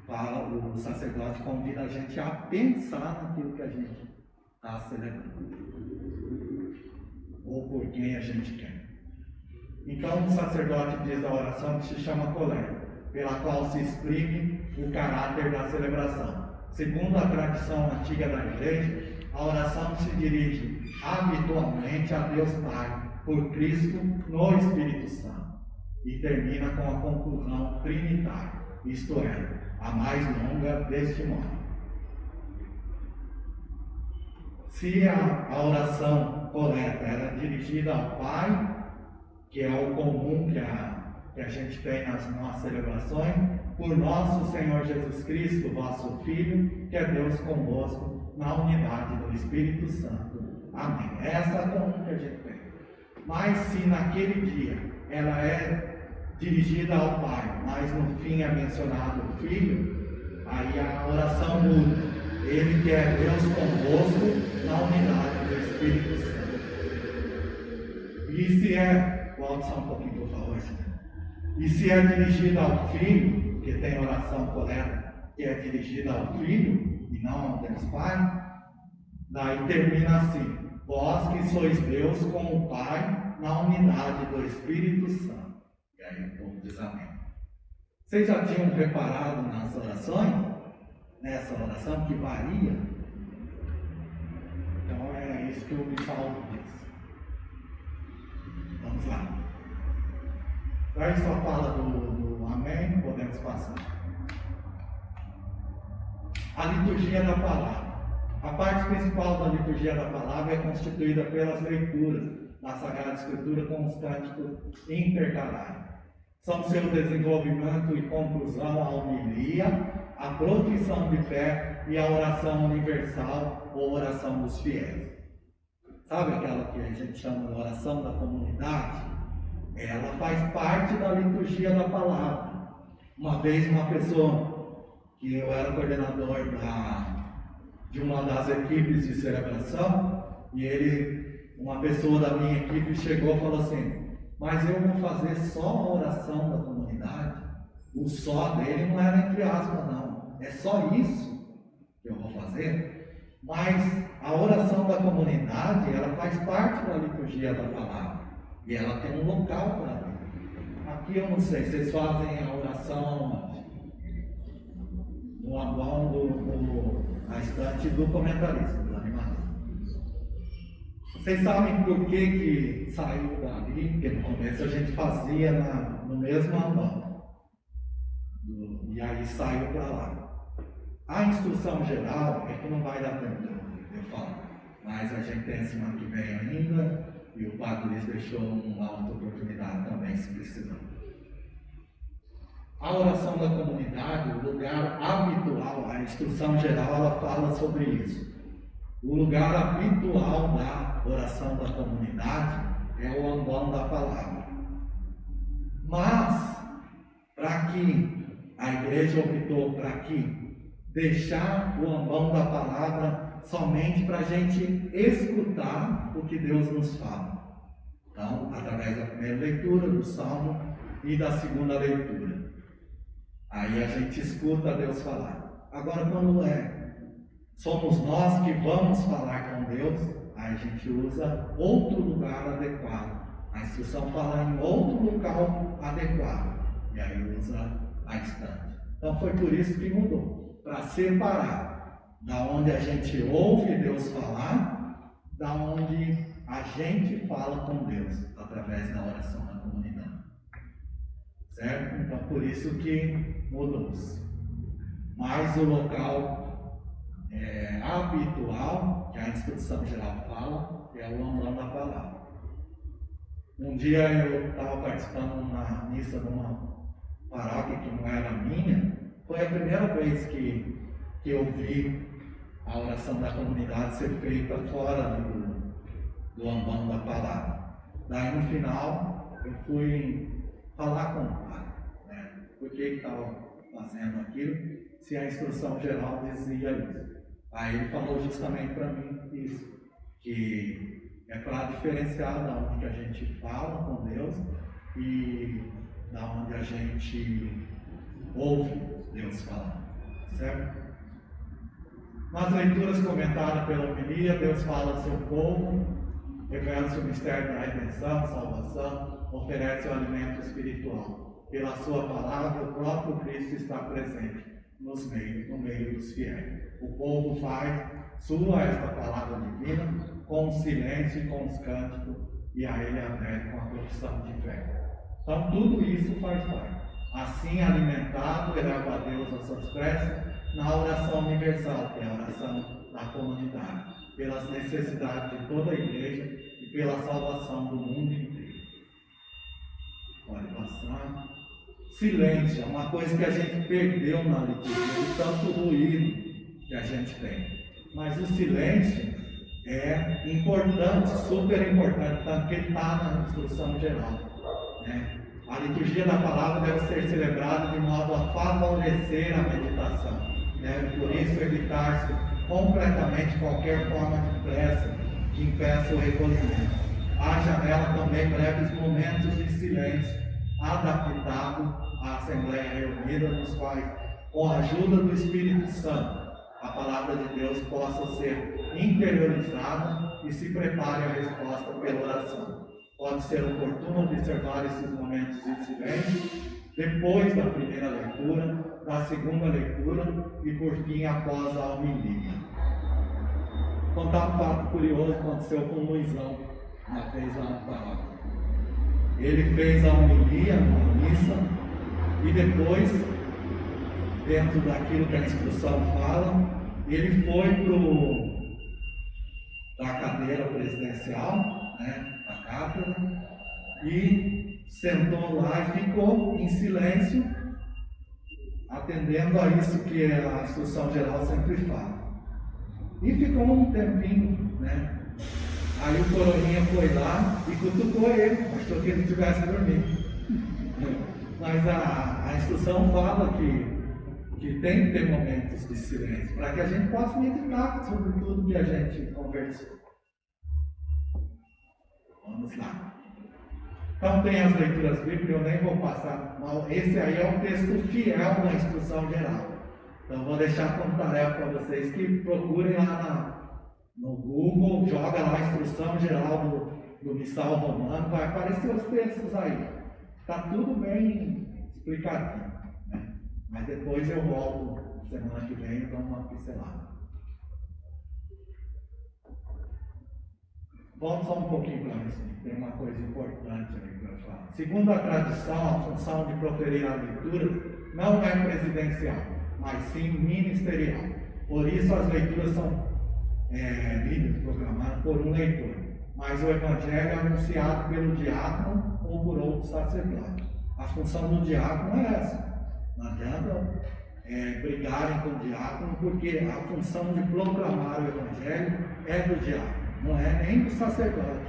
O sacerdote convida a gente a pensar naquilo que a gente está celebrando, ou por quem a gente quer. Então, o sacerdote diz a oração que se chama coleta. pela qual se exprime o caráter da celebração. Segundo a tradição antiga da Igreja, a oração se dirige habitualmente a Deus Pai, por Cristo no Espírito Santo, e termina com a conclusão trinitária, isto é, a mais longa deste modo. Se a oração correta era dirigida ao Pai, que é o comum que a gente tem nas nossas celebrações, por nosso Senhor Jesus Cristo, vosso Filho, que é Deus convosco, na unidade do Espírito Santo. Amém. Essa é a comum que a gente tem. Mas se naquele dia ela é dirigida ao Pai, mas no fim é mencionado o Filho, aí a oração muda. Ele que é Deus convosco, na unidade do Espírito Santo. E se é, volte só um pouquinho por favor, e se é dirigida ao Filho, que tem oração correta, que é dirigida ao Filho e não ao Deus Pai, daí termina assim: vós que sois Deus com o Pai, na unidade do Espírito Santo. E aí o povo diz amém. Vocês já tinham reparado nas orações, nessa oração que varia? Então é isso que o Bispo diz. Vamos lá. Aí só fala do amém, podemos passar. A liturgia da palavra. A parte principal da liturgia da palavra é constituída pelas leituras da Sagrada Escritura com os cânticos intercalares. São seu desenvolvimento e conclusão a homilia, a profissão de fé e a oração universal ou oração dos fiéis. Sabe aquela que a gente chama de oração da comunidade? Ela faz parte da liturgia da palavra. Uma vez uma pessoa, que eu era coordenador de uma das equipes de celebração, e uma pessoa da minha equipe chegou e falou assim: mas eu vou fazer só a oração da comunidade. O só dele não era entre aspas não, é só isso que eu vou fazer. Mas a oração da comunidade, ela faz parte da liturgia da palavra, e ela tem um local para ela. Aqui eu não sei, vocês fazem a oração no ambão na estante do comentarista, do animador. Vocês sabem por que saiu dali? Porque no começo a gente fazia no mesmo ambão, e aí saiu para lá. A instrução geral é que não vai dar tempo de eu falar, mas a gente tem a semana que vem ainda, e o Padre Luiz deixou uma outra oportunidade também, se precisar. A oração da comunidade, o lugar habitual, a instrução geral, ela fala sobre isso. O lugar habitual da oração da comunidade é o ambão da palavra. Mas, para que a igreja optou para deixar o ambão da palavra somente para a gente escutar o que Deus nos fala. Então, através da primeira leitura do Salmo e da segunda leitura. Aí a gente escuta Deus falar. Agora, quando somos nós que vamos falar com Deus, aí a gente usa outro lugar adequado. A instrução fala em outro local adequado. E aí usa a estante. Então foi por isso que mudou. Para separar da onde a gente ouve Deus falar, da onde a gente fala com Deus, através da oração da comunidade. Certo? Então por isso que mudou-se. Mas o local habitual, que a instrução geral fala, é o ambão da palavra. Um dia eu estava participando na missa de uma paróquia que não era minha. Foi a primeira vez que eu vi a oração da comunidade ser feita fora do ambão da palavra. Daí no final eu fui falar com o padre, né? Por que estava fazendo aquilo, se a instrução geral dizia isso. Aí ele falou justamente para mim isso, que é para diferenciar da onde que a gente fala com Deus e da onde a gente ouve Deus falar, certo? Nas leituras comentadas pela homilia, Deus fala ao seu povo, revela-se o mistério da redenção, salvação, oferece o alimento espiritual. Pela sua palavra, o próprio Cristo está presente no meio dos fiéis. O povo faz sua esta palavra divina com o silêncio e com os cânticos, e a ele adere com a profissão de fé. Então tudo isso faz parte. Assim alimentado, eleva a Deus as suas preces na oração universal, que é a oração da comunidade, pelas necessidades de toda a igreja e pela salvação do mundo inteiro. Pode passar. Silêncio é uma coisa que a gente perdeu na liturgia, de tanto ruído que a gente tem. Mas o silêncio é importante, super importante, tanto que ele está na instrução geral, né? A liturgia da palavra deve ser celebrada de modo a favorecer a meditação. Deve, por isso, evitar-se completamente qualquer forma de pressa que impeça o recolhimento. Haja nela também breves momentos de silêncio, adaptado à Assembleia reunida, nos quais, com a ajuda do Espírito Santo, a palavra de Deus possa ser interiorizada e se prepare a resposta pela oração. Pode ser oportuno observar esses momentos de silêncio depois da primeira leitura, da segunda leitura e, por fim, após a homilia. Vou contar um fato curioso que aconteceu com o Luizão, uma vez lá na paróquia. Ele fez a homilia na missa e depois, dentro daquilo que a instrução fala, ele foi da cadeira presidencial, né, da cátedra, e sentou lá e ficou em silêncio, atendendo a isso que a instrução geral sempre fala. E ficou um tempinho, né? Aí o coroinha foi lá e cutucou ele, achou que ele estivesse dormindo. Mas a instrução fala que tem que ter momentos de silêncio, para que a gente possa meditar sobre tudo que a gente conversou. Vamos lá. Então tem as leituras bíblicas, eu nem vou passar. Esse aí é um texto fiel da instrução geral. Então vou deixar como tarefa para vocês que procurem lá no Google, joga lá a instrução geral do Missal Romano, vai aparecer os textos aí. Está tudo bem explicadinho, né? Mas depois eu volto semana que vem e dou uma pincelada. Volto só um pouquinho para isso, tem uma coisa importante aí para falar. Segundo a tradição, a função de proferir a leitura não é presidencial, mas sim ministerial. Por isso as leituras são lidas, programadas por um leitor, mas o evangelho é anunciado pelo diácono ou por outro sacerdote. A função do diácono é essa. Não adianta brigarem com o diácono, porque a função de proclamar o evangelho é do diácono, não é nem do sacerdote.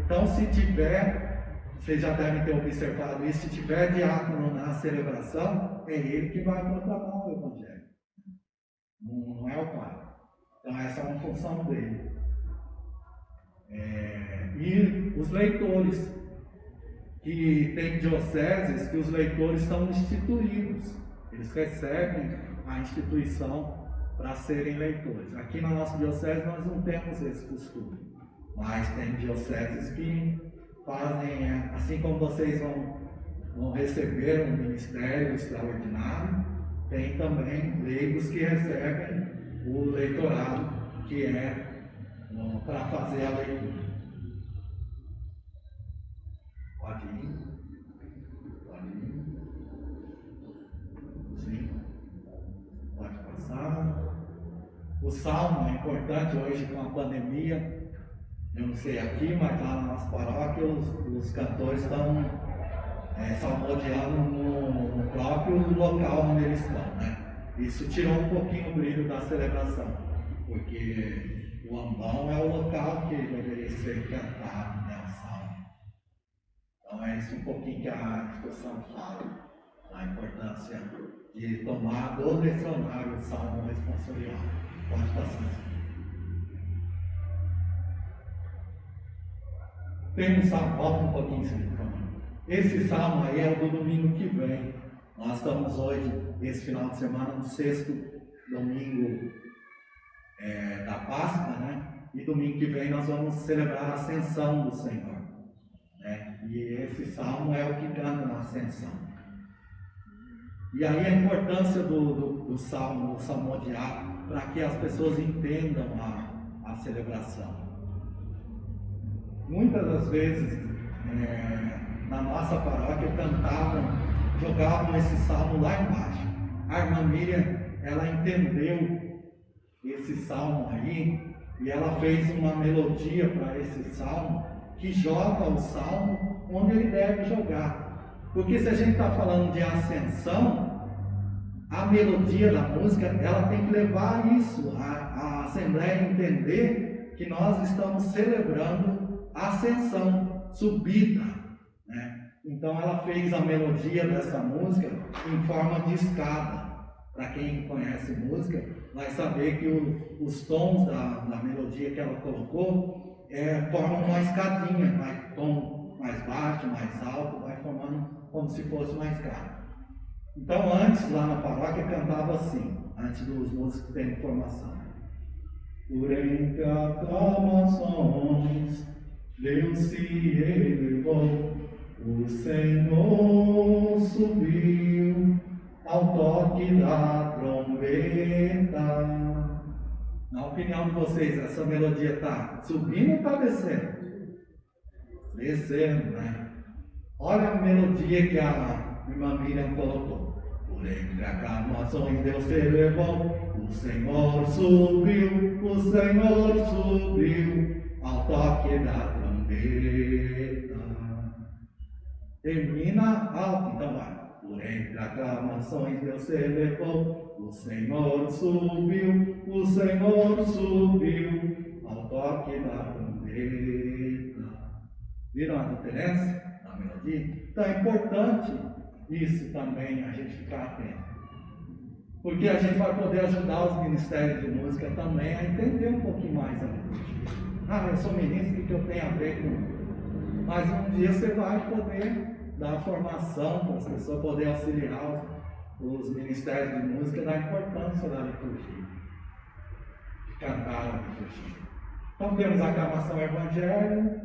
Então, se tiver, vocês já devem ter observado isso, se tiver diácono na celebração, é ele que vai proclamar o evangelho, não é o pai. Então essa é uma função dele. E os leitores, que tem dioceses que os leitores são instituídos, eles recebem a instituição para serem leitores. Aqui na nossa diocese nós não temos esse costume, mas tem dioceses que fazem, assim como vocês vão receber um ministério extraordinário, tem também leigos que recebem o leitorado, que é para fazer a leitura. Pode ir. Sim. Pode passar. O salmo é importante hoje com a pandemia. Eu não sei aqui, mas lá na nossa paróquia os cantores estão salmodiando no próprio local onde eles estão, né? Isso tirou um pouquinho o brilho da celebração, porque o ambão é o local que deveria ser cantado, né, o salmo. Então é isso um pouquinho que a discussão fala, a importância de tomar do lecionário o salmo responsorial. Pode passar. Tem um salmo, volta um pouquinho, senhor. Esse salmo aí é o do domingo que vem. Nós estamos hoje, esse final de semana, no 6º domingo da Páscoa, né? E domingo que vem nós vamos celebrar a Ascensão do Senhor, né? E esse salmo é o que canta na ascensão. E aí a importância do salmodiar, para que as pessoas entendam a celebração. Muitas das vezes, na nossa paróquia, jogavam esse salmo lá embaixo. A irmã Miriam, ela entendeu esse salmo aí, e ela fez uma melodia para esse salmo, que joga o salmo onde ele deve jogar. Porque se a gente está falando de ascensão, a melodia da música, ela tem que levar isso, a Assembleia entender que nós estamos celebrando a ascensão, subida, né? Então ela fez a melodia dessa música em forma de escada. Para quem conhece música, vai saber que os tons da melodia que ela colocou formam uma escadinha, tom mais baixo, mais alto, vai formando como se fosse uma escada. Então antes, lá na paróquia, cantava assim, antes dos músicos terem formação. Por entre aclamações, Deus se elevou, o Senhor subiu ao toque da trombeta. Na opinião de vocês, essa melodia está subindo ou está descendo? Descendo, né? Olha a melodia que a irmã Miriam colocou. Por entre aclamações Deus se elevou, o Senhor subiu ao toque da trombeta. Termina alto, então vai. Por entre aclamações Deus se elevou, o Senhor subiu ao toque da trombeta. Viram a diferença na melodia? Então é importante isso também, a gente ficar atento. Porque a gente vai poder ajudar os ministérios de música também a entender um pouquinho mais a liturgia. Ah, eu sou ministro, o que eu tenho a ver com... Mas um dia você vai poder dar formação para as pessoas poderem auxiliar os ministérios de música da importância da liturgia, de cantar a liturgia. Então temos a aclamação evangelho,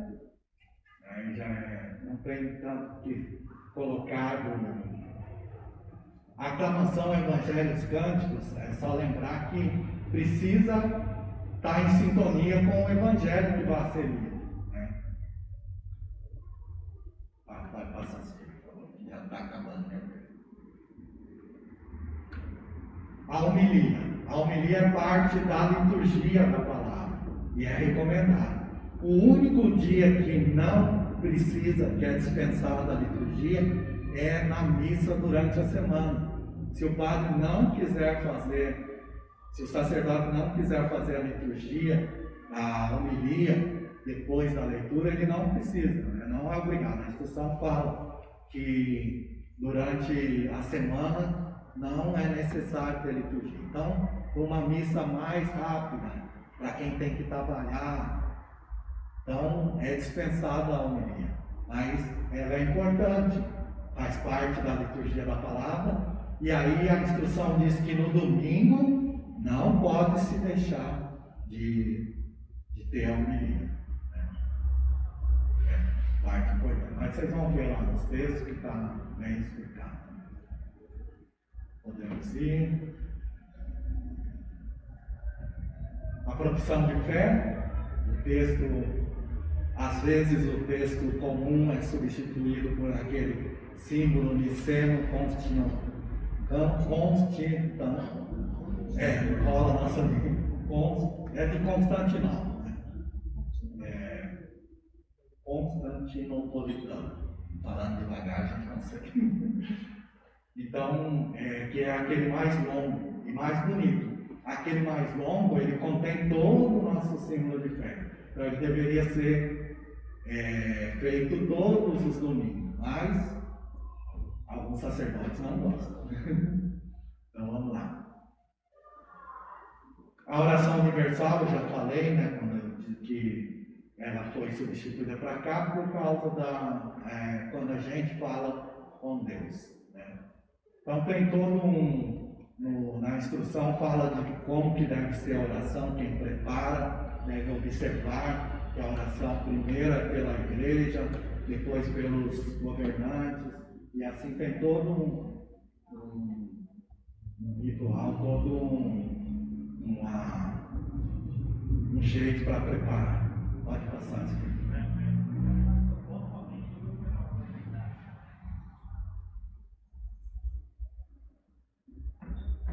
não tem tanto que colocar. A aclamação evangelho, os cânticos, é só lembrar que precisa estar em sintonia com o evangelho que vai ser lido. Vai passar assim, já está acabando, né? A homilia é parte da liturgia da palavra e é recomendada. O único dia que não precisa, que é dispensado da liturgia, é na missa durante a semana. Se o padre não quiser fazer, se o sacerdote não quiser fazer a liturgia, a homilia, depois da leitura, ele não precisa, não é obrigado. A instrução fala que durante a semana não é necessário ter liturgia. Então, uma missa mais rápida, para quem tem que trabalhar, então é dispensada a homilia. Mas ela é importante, faz parte da liturgia da palavra, e aí a instrução diz que no domingo não pode se deixar de ter a homilia. Parte importante. Mas vocês vão ver lá nos textos que está bem explicado. Podemos ir. A profissão de fé, o texto, às vezes o texto comum é substituído por aquele símbolo niceno rola nossa é de Constantinopla. Constantinopolitano. Falando devagar, a gente consegue. Então, que é aquele mais longo e mais bonito. Aquele mais longo, ele contém todo o nosso símbolo de fé. Então, ele deveria ser feito todos os domingos, mas alguns sacerdotes não gostam. Então, vamos lá. A oração universal, eu já falei, que ela foi substituída para cá por causa quando a gente fala com Deus. Então tem todo na instrução fala de como que deve ser a oração, quem prepara deve observar que a oração primeiro é pela igreja, depois pelos governantes, e assim tem todo um ritual, todo um jeito para preparar. Pode passar, senhor.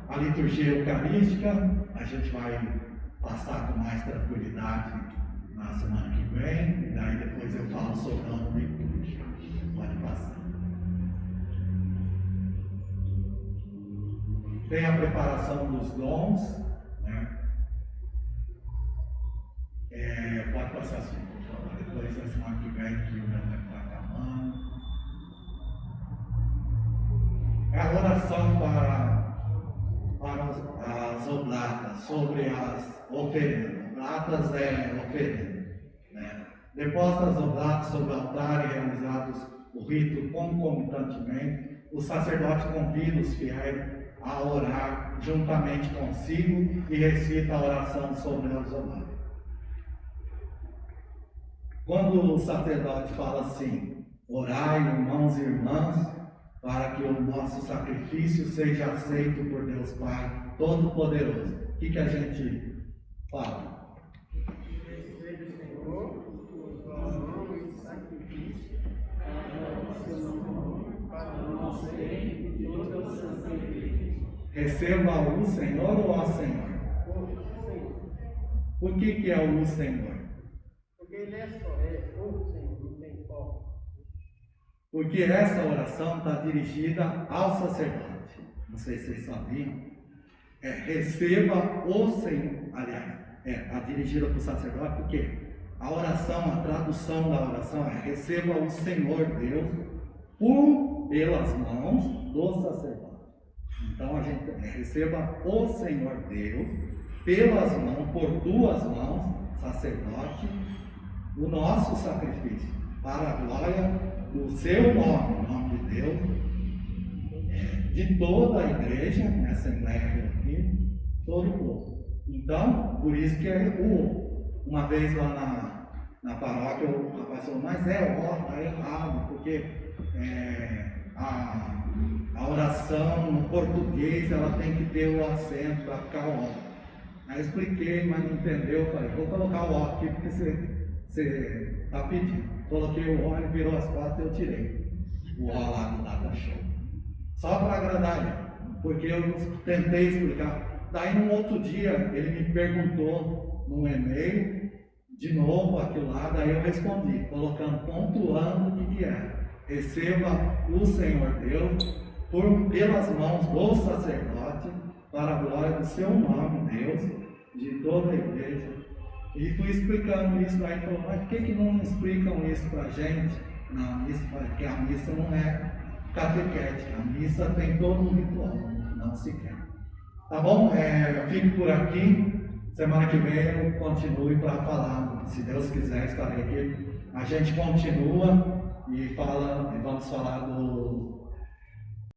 A liturgia eucarística, a gente vai passar com mais tranquilidade na semana que vem, e daí depois eu falo sobre o ano litúrgico. Pode passar. Tem a preparação dos dons, né? Pode passar assim, por favor. Depois da semana que vem, que o meu tempo está acabando. É a oração para as oblatas, sobre as oferendas. Oblatas é oferenda. Né? Depois das oblatas sobre o altar e realizados o rito concomitantemente, o sacerdote convida os fiéis a orar juntamente consigo e recita a oração sobre as oblatas. Quando o sacerdote fala assim, orai, irmãos e irmãs, para que o nosso sacrifício seja aceito por Deus Pai Todo-Poderoso. O que a gente fala? Receba o Senhor ou a Senhor? Por que é o Senhor? Porque ele é só, o Senhor, não tem qual. Porque essa oração está dirigida ao sacerdote. Não sei se vocês sabiam. Receba o Senhor. Aliás, está dirigida para o sacerdote, porque a oração, a tradução da oração é receba o Senhor Deus pelas mãos do sacerdote. Então a gente receba o Senhor Deus pelas mãos, por tuas mãos, sacerdote, o nosso sacrifício, para a glória do seu nome, o nome de Deus, de toda a igreja, a Assembleia reunida, todo o povo. Então, por isso que uma vez lá na paróquia, o rapaz falou, mas está errado, porque a oração no português ela tem que ter o acento para ficar ó. Aí eu expliquei, mas não entendeu, eu falei, vou colocar o ó aqui porque você está pedindo. Coloquei o ó, ele virou as costas e eu tirei o ó lá no data show. Só para agradar ele, porque eu tentei explicar. Daí num outro dia ele me perguntou num e-mail de novo aquilo lá, daí eu respondi, pontuando o que era. Receba o Senhor Deus pelas mãos do sacerdote, para a glória do seu nome, Deus, de toda a igreja. E fui explicando isso, aí falou, mas por que não explicam isso para a gente na missa? Porque a missa não é catequética, a missa tem todo um ritual, não se quer. Tá bom? Eu fico por aqui, semana que vem eu continue para falar, se Deus quiser estarei aqui. A gente continua e vamos falar do